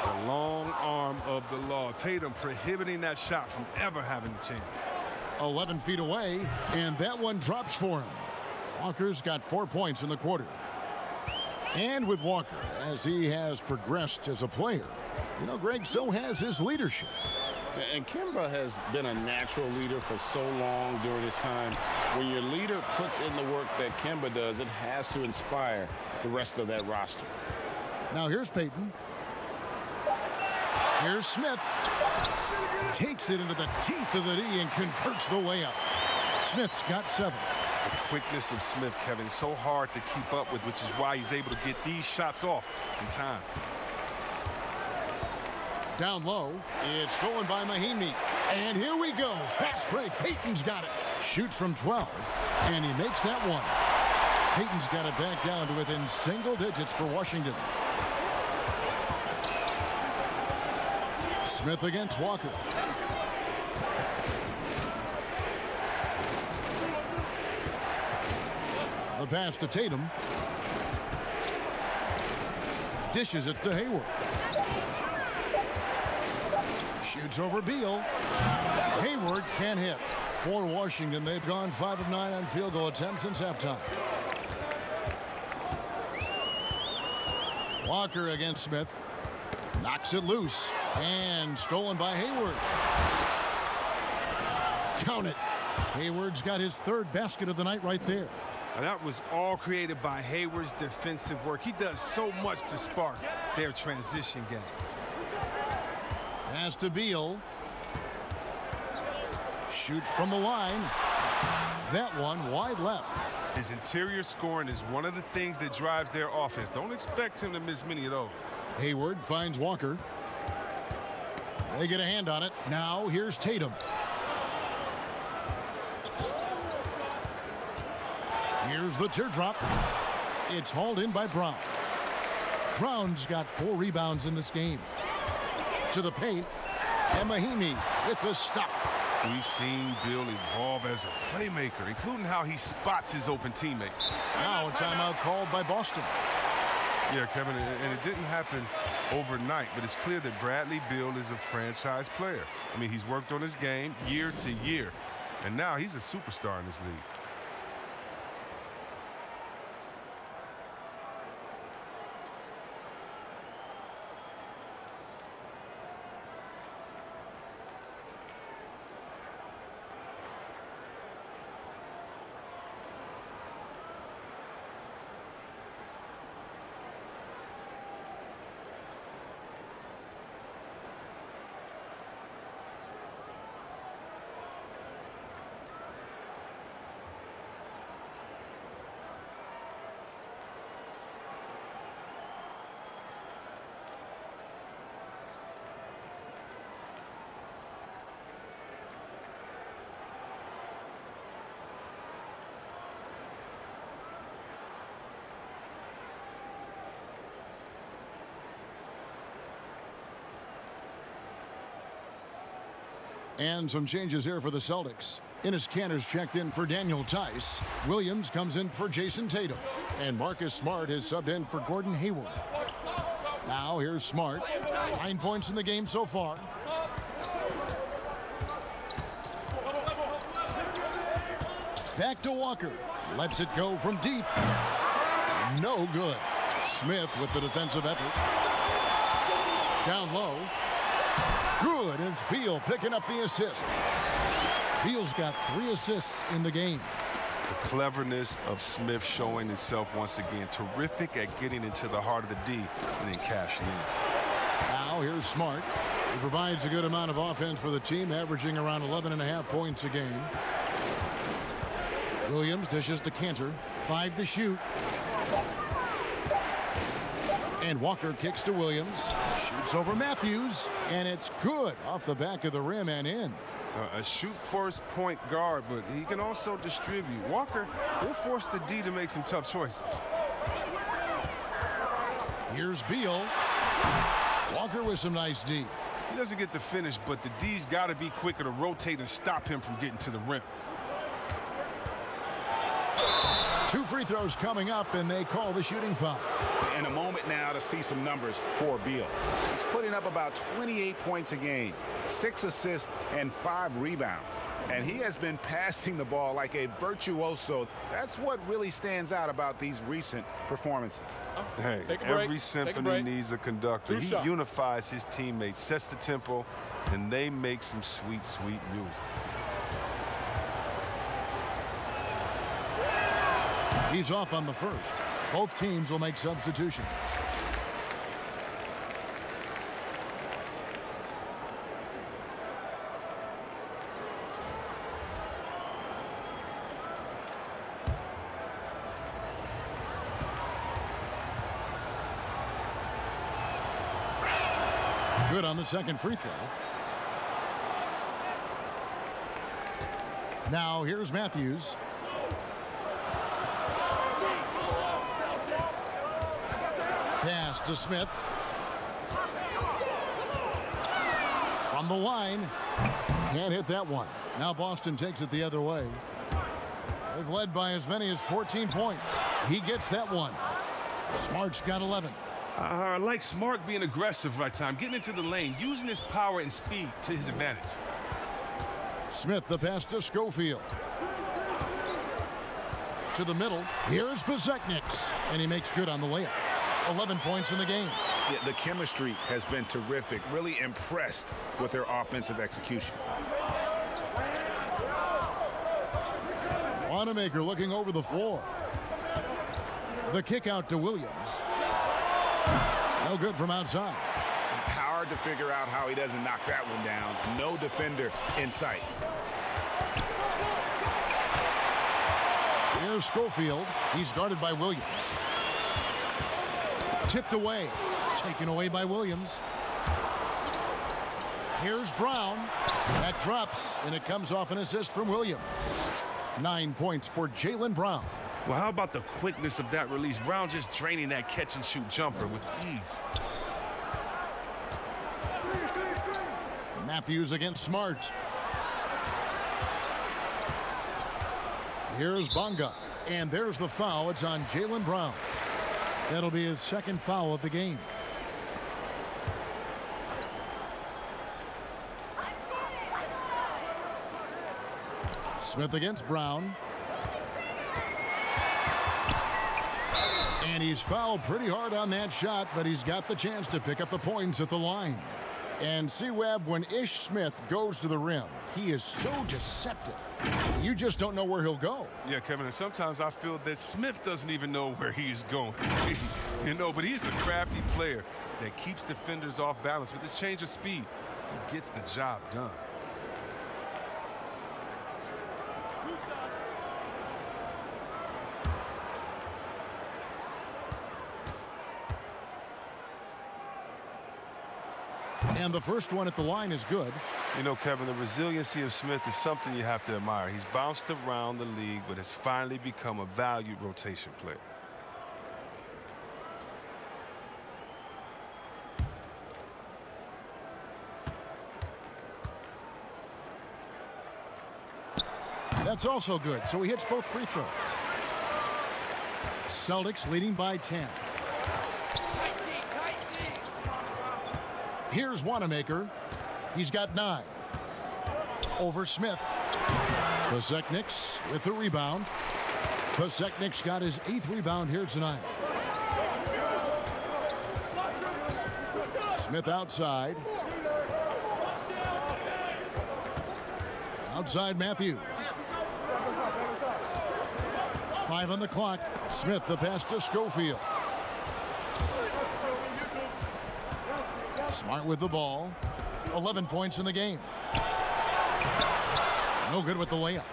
The long arm of the law. Tatum prohibiting that shot from ever having a chance. 11 feet away, and that one drops for him. Walker's got 4 points in the quarter. And with Walker, as he has progressed as a player, you know, Greg, so has his leadership. And Kemba has been a natural leader for so long during his time. When your leader puts in the work that Kemba does, it has to inspire the rest of that roster. Now here's Payton. Here's Smith. Takes it into the teeth of the D and converts the layup. Smith's got 7. The quickness of Smith, Kevin, so hard to keep up with, which is why he's able to get these shots off in time. Down low, it's stolen by Mahinmi. And here we go. Fast break. Payton's got it. Shoots from 12, and he makes that one. Payton's got it back down to within single digits for Washington. Smith against Walker. The pass to Tatum. Dishes it to Hayward. Shoots over Beal. Hayward can't hit. For Washington, they've gone 5 of 9 on field goal attempts since halftime. Walker against Smith. Knocks it loose. And stolen by Hayward. Count it. Hayward's got his 3rd basket of the night right there. Now that was all created by Hayward's defensive work. He does so much to spark their transition game. Pass to Beal. Shoots from the line. That one wide left. His interior scoring is one of the things that drives their offense. Don't expect him to miss many of those. Hayward finds Walker. They get a hand on it. Now here's Tatum. Here's the teardrop. It's hauled in by Brown. Brown's got 4 rebounds in this game. To the paint. And Mahinmi with the stuff. We've seen Bill evolve as a playmaker, including how he spots his open teammates. Now a timeout called by Boston. Yeah, Kevin, and it didn't happen overnight, but it's clear that Bradley Beal is a franchise player. I mean, he's worked on his game year to year, and now he's a superstar in this league. And some changes here for the Celtics. Enes Kanter's checked in for Daniel Tice. Williams comes in for Jason Tatum. And Marcus Smart has subbed in for Gordon Hayward. Now here's Smart. 9 points in the game so far. Back to Walker. Lets it go from deep. No good. Smith with the defensive effort. Down low. Good. And it's Beal picking up the assist. Beal's got 3 assists in the game. The cleverness of Smith showing itself once again. Terrific at getting into the heart of the D and then cashing in. Now here's Smart. He provides a good amount of offense for the team, averaging around 11.5 points a game. Williams dishes to Cantor. 5 to shoot. And Walker kicks to Williams. Shoots over Matthews. And it's good off the back of the rim and in. A shoot-first point guard, but he can also distribute. Walker will force the D to make some tough choices. Here's Beal. Walker with some nice D. He doesn't get the finish, but the D's got to be quicker to rotate and stop him from getting to the rim. 2 free throws coming up, and they call the shooting foul. In a moment now to see some numbers for Beal. He's putting up about 28 points a game, 6 assists, and 5 rebounds. And he has been passing the ball like a virtuoso. That's what really stands out about these recent performances. Hey, every symphony needs a conductor. He unifies his teammates, sets the tempo, and they make some sweet, sweet music. He's off on the first. Both teams will make substitutions. Good on the second free throw. Now here's Matthews. Pass to Smith. From the line. Can't hit that one. Now Boston takes it the other way. They've led by as many as 14 points. He gets that one. Smart's got 11. I like Smart being aggressive right time, getting into the lane, using his power and speed to his advantage. Smith, the pass to Schofield. To the middle. Here's Bezekniks. And he makes good on the layup. 11 points in the game. Yeah, the chemistry has been terrific. Really impressed with their offensive execution. Wanamaker looking over the floor. The kick out to Williams. No good from outside. Hard to figure out how he doesn't knock that one down. No defender in sight. Here's Schofield. He's guarded by Williams. Tipped away. Taken away by Williams. Here's Brown. That drops, and it comes off an assist from Williams. 9 points for Jaylen Brown. Well, how about the quickness of that release? Brown just draining that catch-and-shoot jumper with ease. Matthews against Smart. Here's Bonga. And there's the foul. It's on Jaylen Brown. That'll be his second foul of the game. Smith against Brown. And he's fouled pretty hard on that shot, but he's got the chance to pick up the points at the line. And C-Web, when Ish Smith goes to the rim, he is so deceptive. You just don't know where he'll go. Yeah, Kevin, and sometimes I feel that Smith doesn't even know where he's going. But he's a crafty player that keeps defenders off balance with his change of speed and gets the job done. And the first one at the line is good. You know, Kevin, the resiliency of Smith is something you have to admire. He's bounced around the league, but has finally become a valued rotation player. That's also good, so he hits both free throws. Celtics leading by 10. Here's Wanamaker. He's got 9. Over Smith. Pasekniks with the rebound. Pasekniks got his 8th rebound here tonight. Smith outside. Outside Matthews. 5 on the clock. Smith the pass to Schofield. Smart with the ball. 11 points in the game. No good with the layup.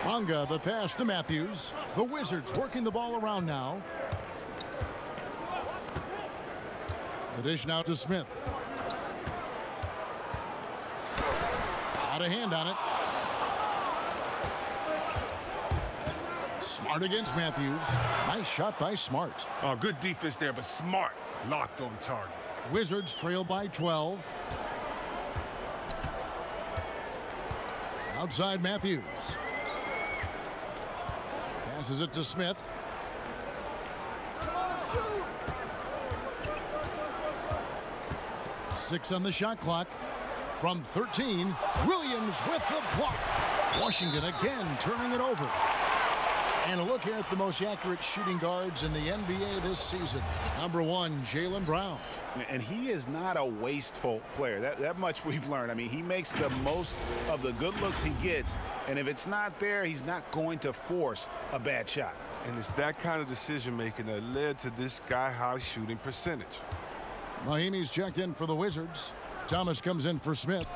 Bonga the pass to Matthews. The Wizards working the ball around now. The dish now to Smith. Out of hand on it. Smart against Matthews. Nice shot by Smart. Oh, good defense there, but Smart locked on target. Wizards trail by 12. Outside Matthews. Passes it to Smith. Six on the shot clock. From 13, Williams with the block. Washington again turning it over. And a look here at the most accurate shooting guards in the NBA this season. Number 1, Jaylen Brown. And he is not a wasteful player. That much we've learned. I mean, he makes the most of the good looks he gets. And if it's not there, he's not going to force a bad shot. And it's that kind of decision-making that led to this sky-high shooting percentage. Mahimi's checked in for the Wizards. Thomas comes in for Smith.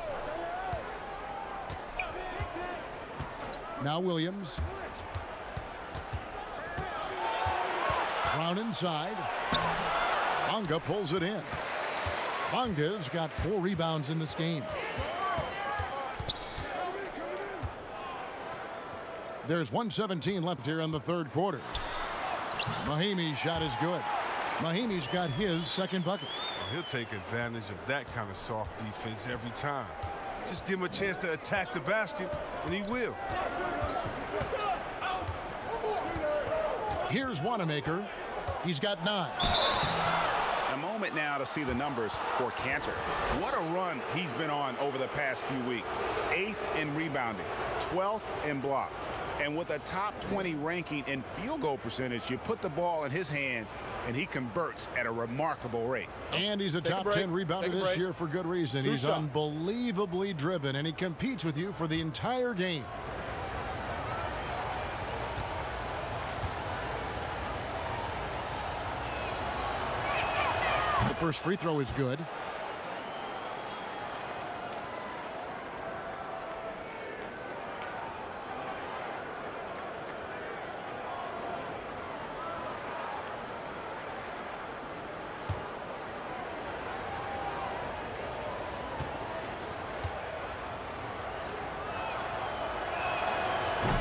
Now Williams. Brown inside. Bonga pulls it in. Bonga's got 4 rebounds in this game. There's 1:17 left here in the third quarter. Mahimi's shot is good. Mahimi's got his second bucket. He'll take advantage of that kind of soft defense every time. Just give him a chance to attack the basket, and he will. Here's Wanamaker. He's got 9. A moment now to see the numbers for Cantor. What a run he's been on over the past few weeks. 8th in rebounding, 12th in blocks. And with a top 20 ranking in field goal percentage, you put the ball in his hands, and he converts at a remarkable rate. And he's a top 10 rebounder this year for good reason. He's unbelievably driven, and he competes with you for the entire game. The first free throw is good.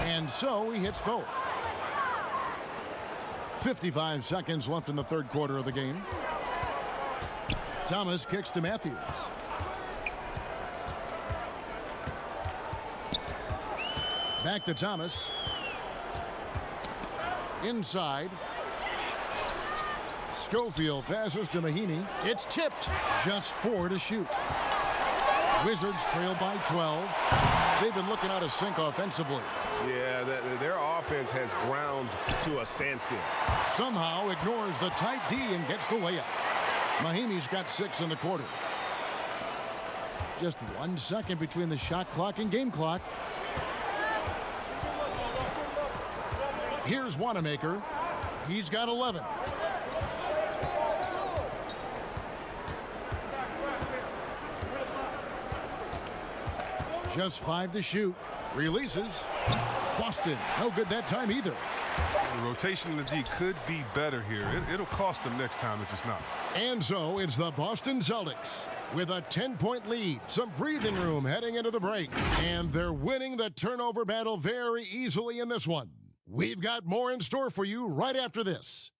And so he hits both. 55 seconds left in the third quarter of the game. Thomas kicks to Matthews. Back to Thomas. Inside. Schofield passes to Mahinmi. It's tipped. Just 4 to shoot. Wizards trail by 12. They've been looking out of sync offensively. Yeah, their offense has ground to a standstill. Somehow ignores the tight D and gets the layup. Mahimi's got 6 in the quarter. Just 1 second between the shot clock and game clock. Here's Wanamaker. He's got 11. Just 5 to shoot. Releases. Boston. No good that time either. The rotation in the D could be better here. It'll cost them next time if it's not. And so it's the Boston Celtics with a 10-point lead, some breathing room heading into the break. And they're winning the turnover battle very easily in this one. We've got more in store for you right after this.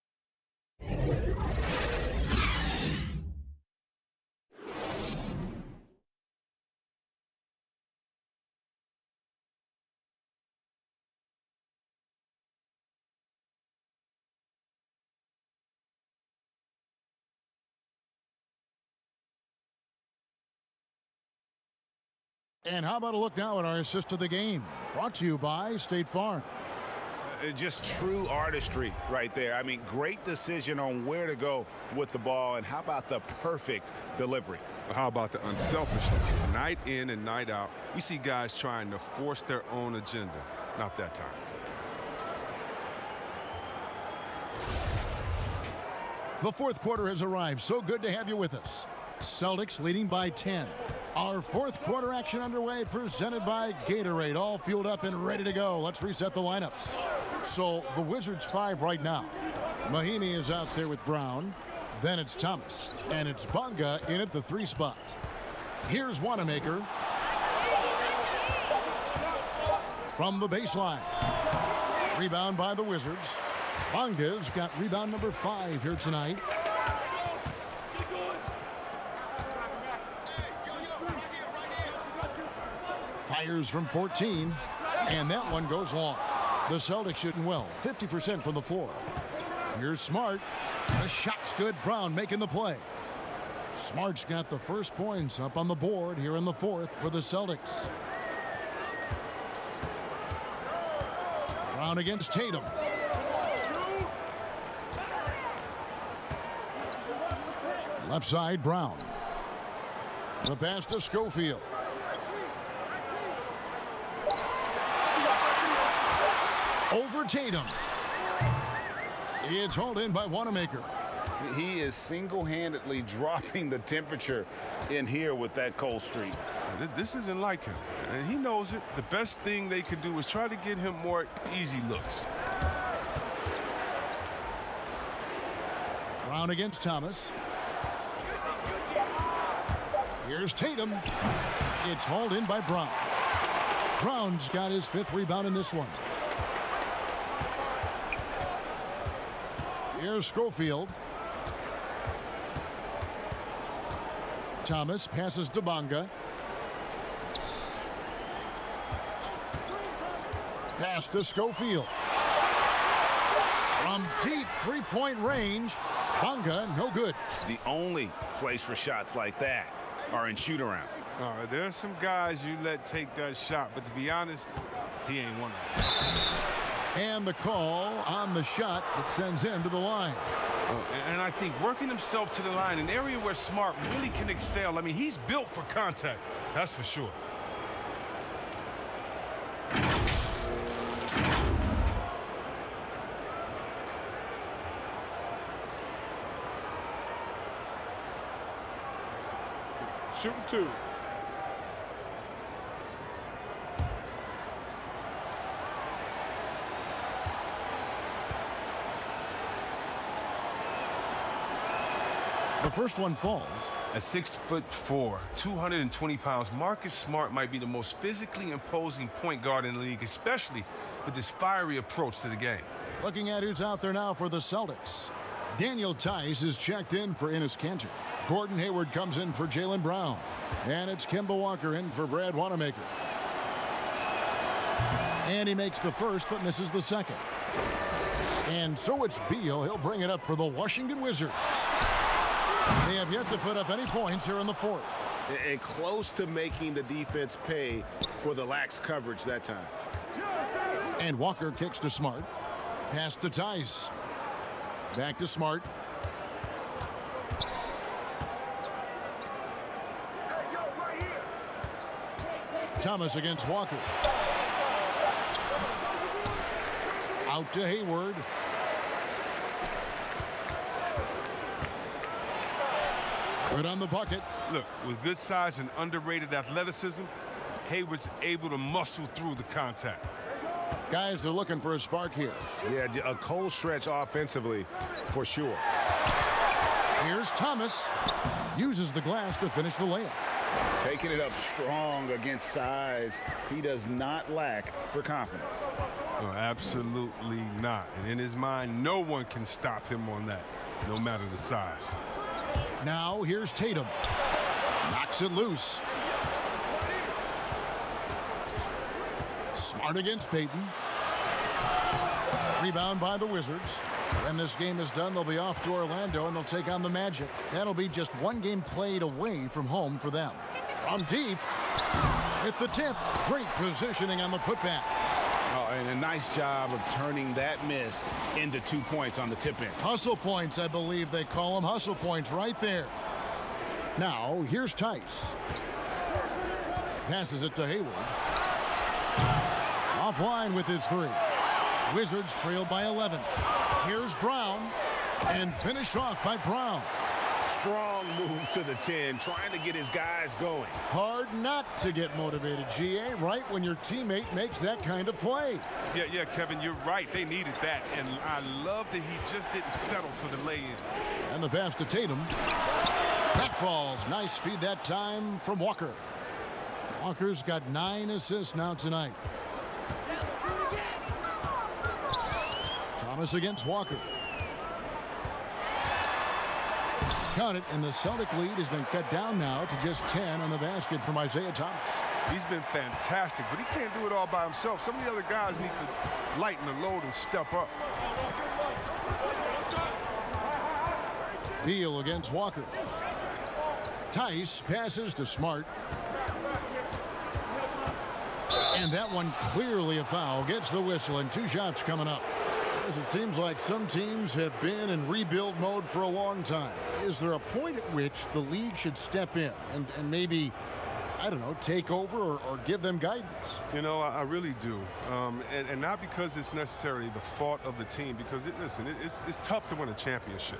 And how about a look now at our assist of the game? Brought to you by State Farm. Just true artistry right there. I mean, great decision on where to go with the ball, and how about the perfect delivery? How about the unselfishness? Night in and night out, we see guys trying to force their own agenda. Not that time. The fourth quarter has arrived. So good to have you with us. Celtics leading by 10. Our fourth quarter action underway, presented by Gatorade. All fueled up and ready to go. Let's reset the lineups. So the Wizards 5 right now. Mahinmi is out there with Brown. Then it's Thomas. And it's Bonga in at the 3 spot. Here's Wanamaker. From the baseline. Rebound by the Wizards. Bonga's got rebound number 5 here tonight. Fires from 14, and that one goes long. The Celtics shooting well, 50% from the floor. Here's Smart. The shot's good. Brown making the play. Smart's got the first points up on the board here in the fourth for the Celtics. Brown against Tatum. Left side, Brown. The pass to Schofield. Over Tatum. It's hauled in by Wanamaker. He is single-handedly dropping the temperature in here with that cold streak. This isn't like him, and he knows it. The best thing they could do is try to get him more easy looks. Brown against Thomas. Here's Tatum. It's hauled in by Brown. Brown's got his 5th rebound in this one. Here's Schofield. Thomas passes to Bonga. Pass to Schofield. From deep 3-point range, Bonga no good. The only place for shots like that are in shoot-arounds. There's some guys you let take that shot, but to be honest, he ain't one of them. And the call on the shot that sends him to the line. And I think working himself to the line, an area where Smart really can excel. I mean, he's built for contact, that's for sure. Shooting 2. The first one falls. At 6'4", 220 pounds, Marcus Smart might be the most physically imposing point guard in the league, especially with this fiery approach to the game. Looking at who's out there now for the Celtics. Daniel Tice is checked in for Enes Kanter. Gordon Hayward comes in for Jaylen Brown. And it's Kemba Walker in for Brad Wanamaker. And he makes the first but misses the second. And so it's Beal. He'll bring it up for the Washington Wizards. They have yet to put up any points here in the fourth. And close to making the defense pay for the lax coverage that time. And Walker kicks to Smart. Pass to Tice. Back to Smart. Thomas against Walker. Out to Hayward. Good on the bucket. Look, with good size and underrated athleticism, Hayward's able to muscle through the contact. Guys are looking for a spark here. Yeah, a cold stretch offensively for sure. Here's Thomas. Uses the glass to finish the layup. Taking it up strong against size. He does not lack for confidence. No, absolutely not. And in his mind, no one can stop him on that, no matter the size. Now here's Tatum. Knocks it loose. Smart against Payton. Rebound by the Wizards. When this game is done, they'll be off to Orlando and they'll take on the Magic. That'll be just one game played away from home for them. From deep, With the tip, great positioning on the putback. Oh, and a nice job of turning that miss into 2 points on the tip-in. Hustle points, I believe they call them. Hustle points right there. Now, here's Tice. Passes it to Hayward. Offline with his 3. Wizards trail by 11. Here's Brown. And finished off by Brown. Strong move to the 10, trying to get his guys going. Hard not to get motivated, GA, right when your teammate makes that kind of play. Yeah, Kevin, you're right. They needed that. And I love that he just didn't settle for the lay-in. And the pass to Tatum. That falls. Nice feed that time from Walker. Walker's got 9 assists now tonight. Thomas against Walker. Count it, and the Celtic lead has been cut down now to just 10 on the basket from Isaiah Thomas. He's been fantastic, but he can't do it all by himself. Some of the other guys need to lighten the load and step up. Beal against Walker. Tice passes to Smart. And that one clearly a foul. Gets the whistle, and 2 shots coming up. As it seems like some teams have been in rebuild mode for a long time. Is there a point at which the league should step in and maybe, I don't know, take over or give them guidance? You know, I really do. And not because it's necessarily the fault of the team, because, it's tough to win a championship.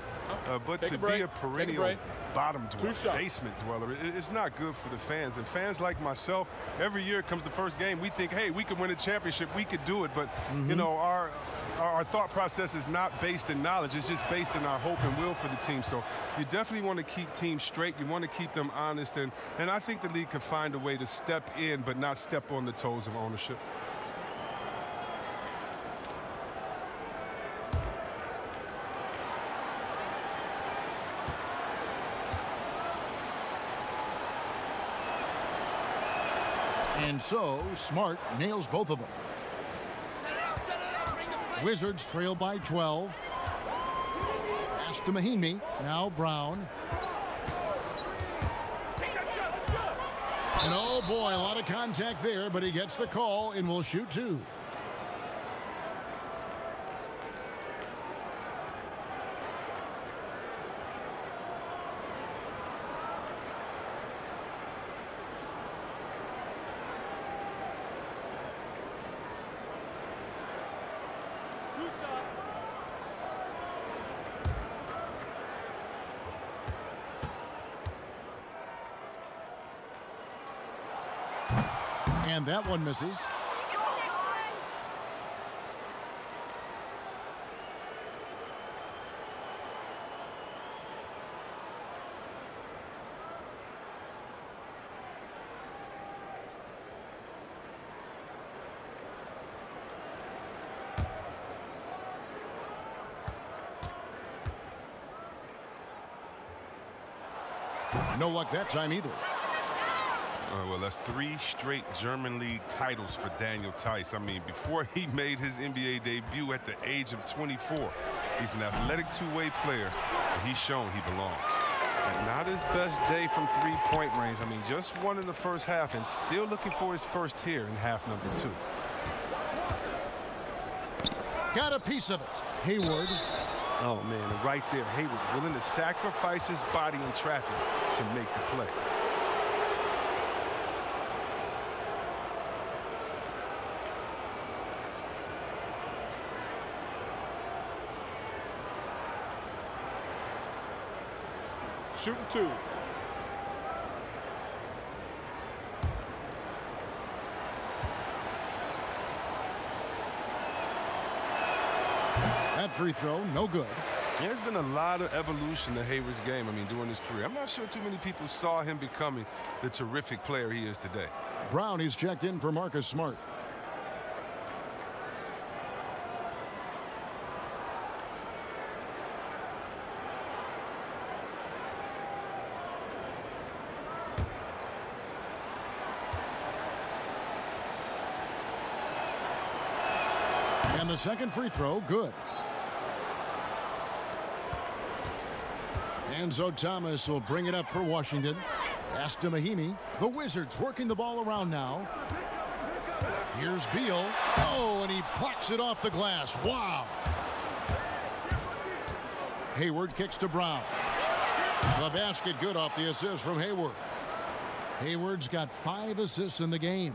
But to be a perennial bottom dweller, basement dweller, it's not good for the fans. And fans like myself, every year comes the first game, we think, hey, we could win a championship, we could do it. But, you know, our thought process is not based in knowledge. It's just based in our hope and will for the team. So you definitely want to keep teams straight. You want to keep them honest. And I think the league could find a way to step in but not step on the toes of ownership. And so, Smart nails both of them. Wizards trail by 12. Pass to Mahinmi. Now Brown. And oh boy, a lot of contact there, but he gets the call and will shoot 2. And that one misses. No luck that time either. Well, that's 3 straight German League titles for Daniel Tice. I mean, before he made his NBA debut at the age of 24, he's an athletic two-way player, and he's shown he belongs. And not his best day from three-point range. I mean, just one in the first half and still looking for his first here in half number 2. Got a piece of it. Hayward. Oh, man, and right there, Hayward willing to sacrifice his body in traffic to make the play. Shooting 2. That free throw, no good. There's been a lot of evolution to Hayward's game, during his career. I'm not sure too many people saw him becoming the terrific player he is today. Brown, he's checked in for Marcus Smart. And the second free throw, good. And so Thomas will bring it up for Washington. Pass to Mahimi. The Wizards working the ball around now. Here's Beal. Oh, and he plucks it off the glass. Wow. Hayward kicks to Brown. The basket good off the assist from Hayward. Hayward's got 5 assists in the game.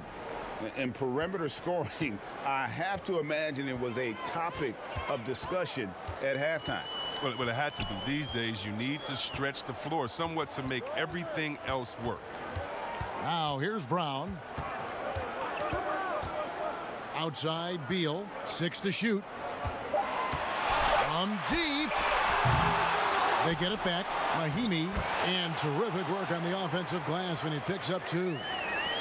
And perimeter scoring, I have to imagine it was a topic of discussion at halftime. Well, it had to be. These days, you need to stretch the floor somewhat to make everything else work. Now, here's Brown. Outside, Beal. 6 to shoot. From deep. They get it back. Mahimi. And terrific work on the offensive glass, and he picks up 2.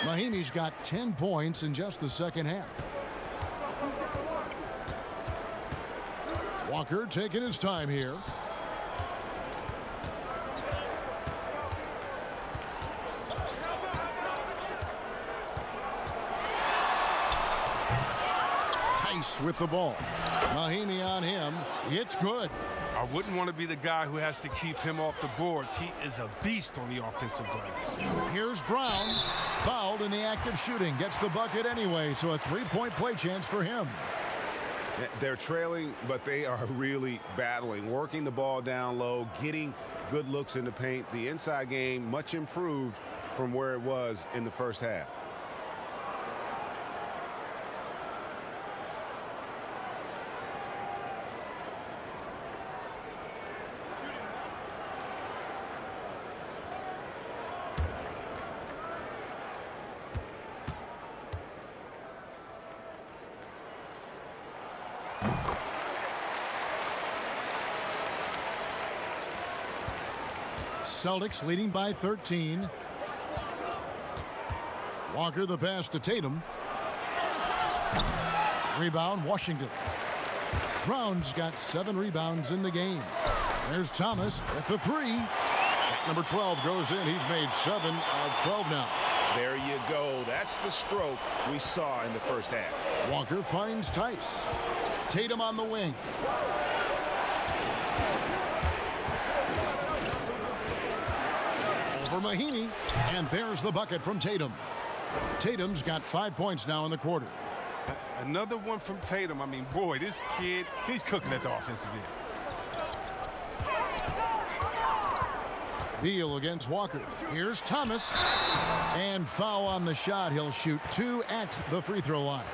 Mahimi's got 10 points in just the second half. Walker taking his time here. Tice with the ball. Mahimi on him. It's good. I wouldn't want to be the guy who has to keep him off the boards. He is a beast on the offensive glass. Here's Brown. Fouled in the act of shooting. Gets the bucket anyway, so a 3-point play chance for him. They're trailing, but they are really battling, working the ball down low, getting good looks in the paint. The inside game much improved from where it was in the first half. Celtics leading by 13. Walker the pass to Tatum. Rebound Washington. Brown's got 7 rebounds in the game. There's Thomas with the 3. Shot number 12 goes in. He's made 7 of 12 now. There you go. That's the stroke we saw in the first half. Walker finds Tice. Tatum on the wing. For Mahimi, and there's the bucket from Tatum. Tatum's got 5 points now in the quarter. Another one from Tatum. I mean, boy, this kid, he's cooking at the offensive end. Beal against Walker. Here's Thomas. And foul on the shot. He'll shoot 2 at the free throw line.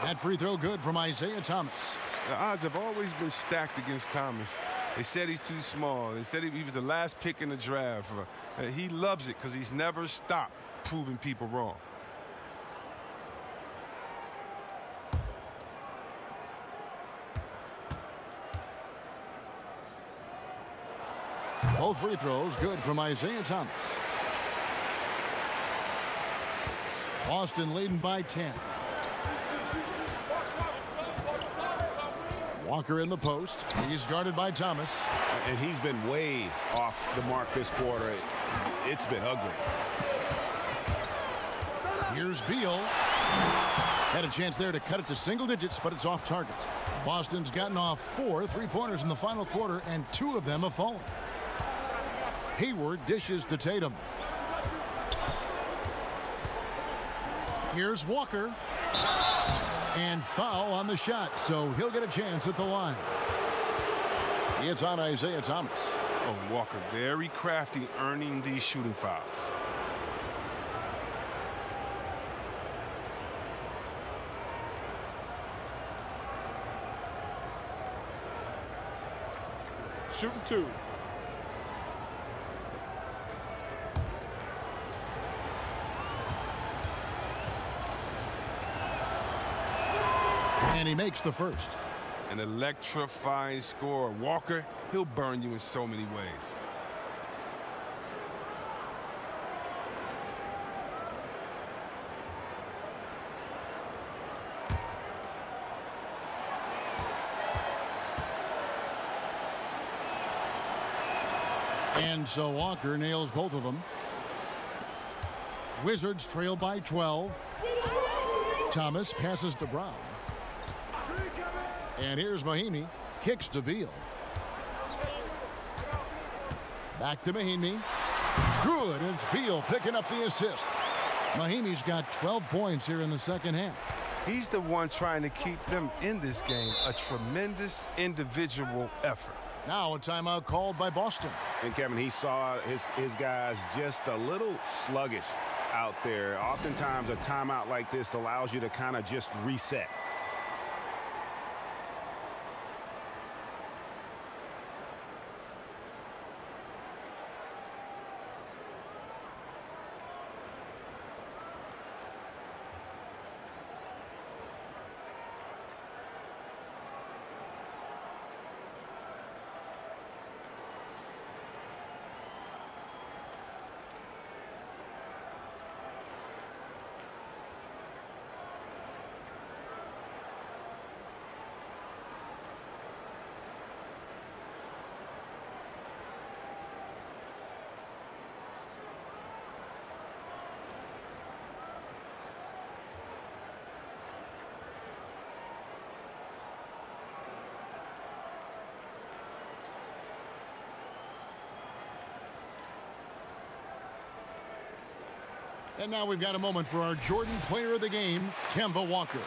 That free throw good from Isaiah Thomas. The odds have always been stacked against Thomas. They said he's too small. They said he was the last pick in the draft. He loves it because he's never stopped proving people wrong. Both free throws good from Isaiah Thomas. Boston leading by 10. Walker in the post. He's guarded by Thomas. And he's been way off the mark this quarter. It's been ugly. Here's Beal. Had a chance there to cut it to single digits, but it's off target. Boston's gotten off 4 3-pointers in the final quarter, and 2 of them have fallen. Hayward dishes to Tatum. Here's Walker. And foul on the shot, so he'll get a chance at the line. It's on Isaiah Thomas. Oh, Walker, very crafty, earning these shooting fouls. Shooting 2. And he makes the first. An electrifying scorer. Walker, he'll burn you in so many ways. And so Walker nails both of them. Wizards trail by 12. Thomas passes to Brown. And here's Mahinmi. Kicks to Beal. Back to Mahinmi. Good. It's Beal picking up the assist. Mahinmi's got 12 points here in the second half. He's the one trying to keep them in this game. A tremendous individual effort. Now a timeout called by Boston. And Kevin, he saw his guys just a little sluggish out there. Oftentimes a timeout like this allows you to kind of just reset. And now we've got a moment for our Jordan Player of the Game, Kemba Walker.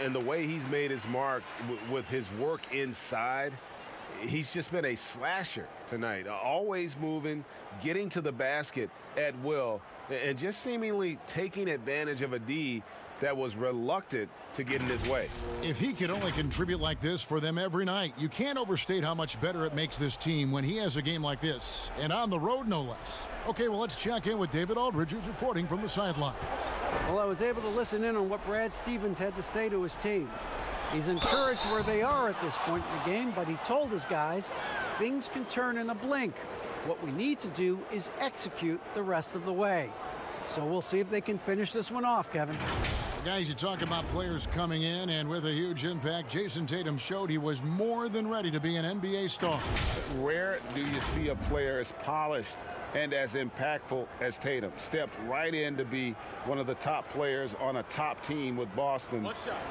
And the way he's made his mark with his work inside, he's just been a slasher tonight. Always moving, getting to the basket at will, and just seemingly taking advantage of a D that was reluctant to get in his way. If he could only contribute like this for them every night, you can't overstate how much better it makes this team when he has a game like this, and on the road no less. Okay, well, let's check in with David Aldridge, who's reporting from the sidelines. Well, I was able to listen in on what Brad Stevens had to say to his team. He's encouraged where they are at this point in the game, but he told his guys things can turn in a blink. What we need to do is execute the rest of the way. So we'll see if they can finish this one off, Kevin. Guys, you talk about players coming in, and with a huge impact, Jason Tatum showed he was more than ready to be an NBA star. Rare do you see a player as polished and as impactful as Tatum. Stepped right in to be one of the top players on a top team with Boston.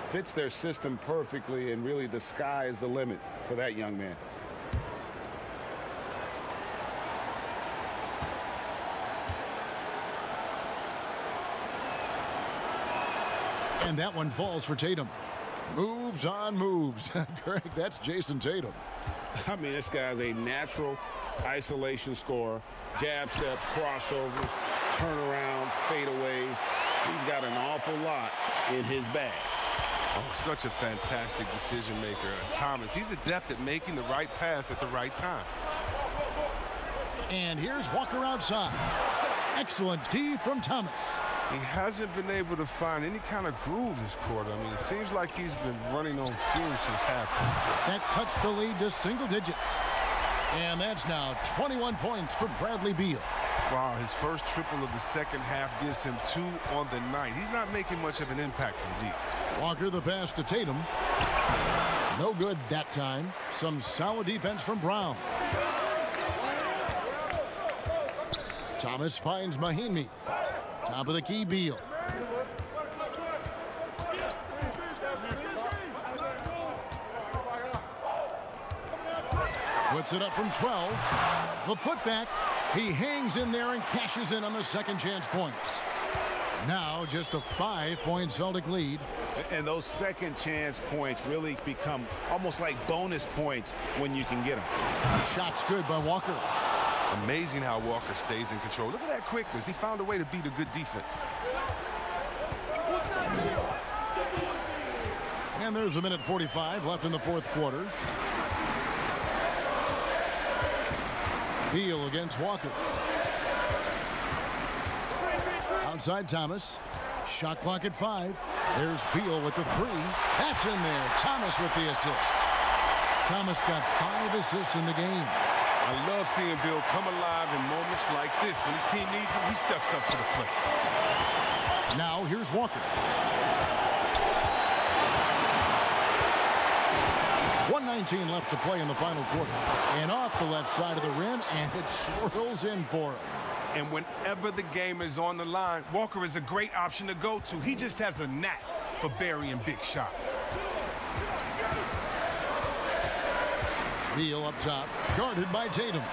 Fits their system perfectly, and really the sky is the limit for that young man. And that one falls for Tatum. Moves on moves. Greg, that's Jason Tatum. I mean, this guy's a natural isolation scorer. Jab steps, crossovers, turnarounds, fadeaways. He's got an awful lot in his bag. Oh, such a fantastic decision maker. Thomas, he's adept at making the right pass at the right time. And here's Walker outside. Excellent D from Thomas. He hasn't been able to find any kind of groove this quarter. I mean, it seems like he's been running on fumes since halftime. That cuts the lead to single digits. And that's now 21 points for Bradley Beal. Wow, his first triple of the second half gives him 2 on the night. He's not making much of an impact from deep. Walker the pass to Tatum. No good that time. Some solid defense from Brown. Thomas finds Mahinmi. Top of the key, Beal. Puts it up from 12. The putback. He hangs in there and cashes in on the second chance points. Now just a 5-point Celtic lead. And those second chance points really become almost like bonus points when you can get them. Shot's good by Walker. Amazing how Walker stays in control. Look at that quickness. He found a way to beat a good defense. And there's 1:45 left in the fourth quarter. Beal against Walker. Outside Thomas. Shot clock at 5. There's Beal with the 3. That's in there. Thomas with the assist. Thomas got 5 assists in the game. I love seeing Bill come alive in moments like this. When his team needs him, he steps up to the plate. Now here's Walker. 2:17 left to play in the final quarter. And off the left side of the rim, and it swirls in for him. And whenever the game is on the line, Walker is a great option to go to. He just has a knack for burying big shots. Beal up top, guarded by Tatum.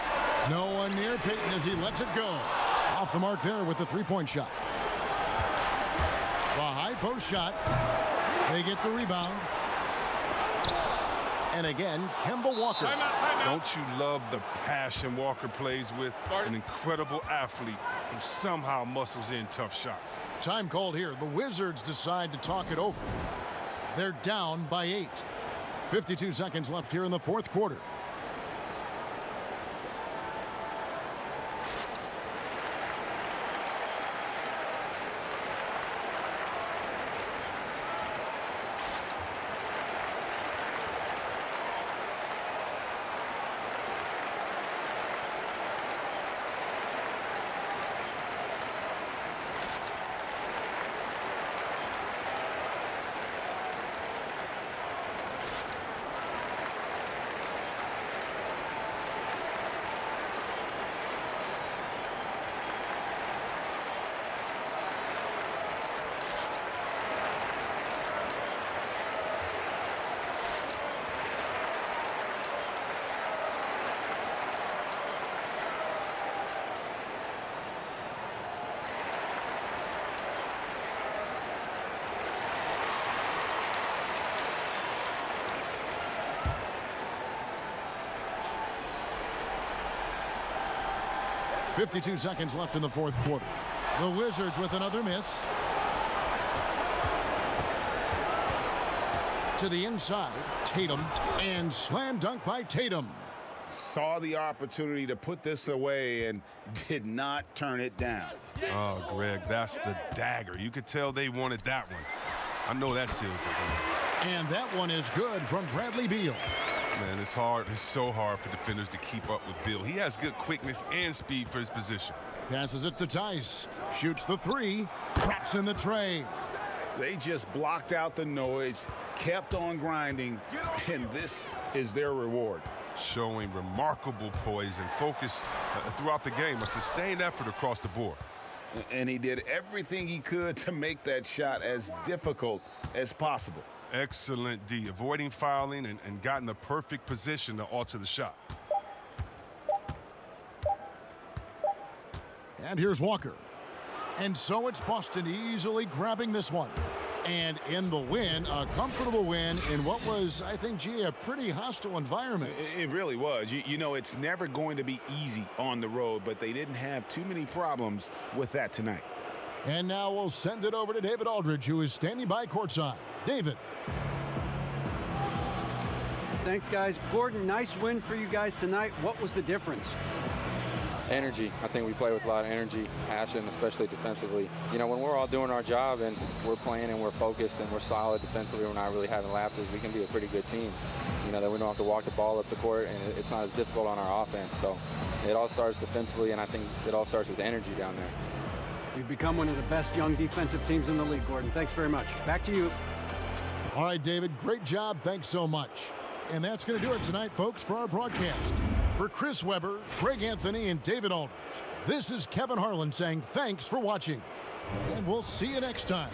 No one near Payton as he lets it go. Off the mark there with the three-point shot. The high post shot. They get the rebound. And again, Kemba Walker. Don't you love the passion Walker plays with? An incredible athlete who somehow muscles in tough shots. Time called here. The Wizards decide to talk it over. They're down by 8. 52 seconds left here in the fourth quarter. .52 seconds left in the fourth quarter. The Wizards with another miss. To the inside, Tatum, and slam dunk by Tatum. Saw the opportunity to put this away and did not turn it down. Oh, Greg, that's the dagger. You could tell they wanted that one. I know that seals the game. And that one is good from Bradley Beal. Man, it's hard. It's so hard for defenders to keep up with Bill. He has good quickness and speed for his position. Passes it to Tice. Shoots the three. Drops in the tray. They just blocked out the noise, kept on grinding, and this is their reward. Showing remarkable poise and focus throughout the game. A sustained effort across the board. And he did everything he could to make that shot as difficult as possible. Excellent D, avoiding fouling and got in the perfect position to alter the shot. And here's Walker. And so it's Boston easily grabbing this one. And in the win, a comfortable win in what was, I think, gee, a pretty hostile environment. It really was. You know, it's never going to be easy on the road, but they didn't have too many problems with that tonight. And now we'll send it over to David Aldridge, who is standing by courtside. David. Thanks, guys. Gordon, nice win for you guys tonight. What was the difference? Energy. I think we play with a lot of energy, passion, especially defensively. You know, when we're all doing our job and we're playing and we're focused and we're solid defensively, we're not really having lapses, we can be a pretty good team. You know, that we don't have to walk the ball up the court, and it's not as difficult on our offense. So it all starts defensively, and I think it all starts with energy down there. You've become one of the best young defensive teams in the league, Gordon. Thanks very much. Back to you. All right, David, great job. Thanks so much. And that's going to do it tonight, folks, for our broadcast. For Chris Webber, Greg Anthony, and David Aldridge, this is Kevin Harlan saying thanks for watching. And we'll see you next time.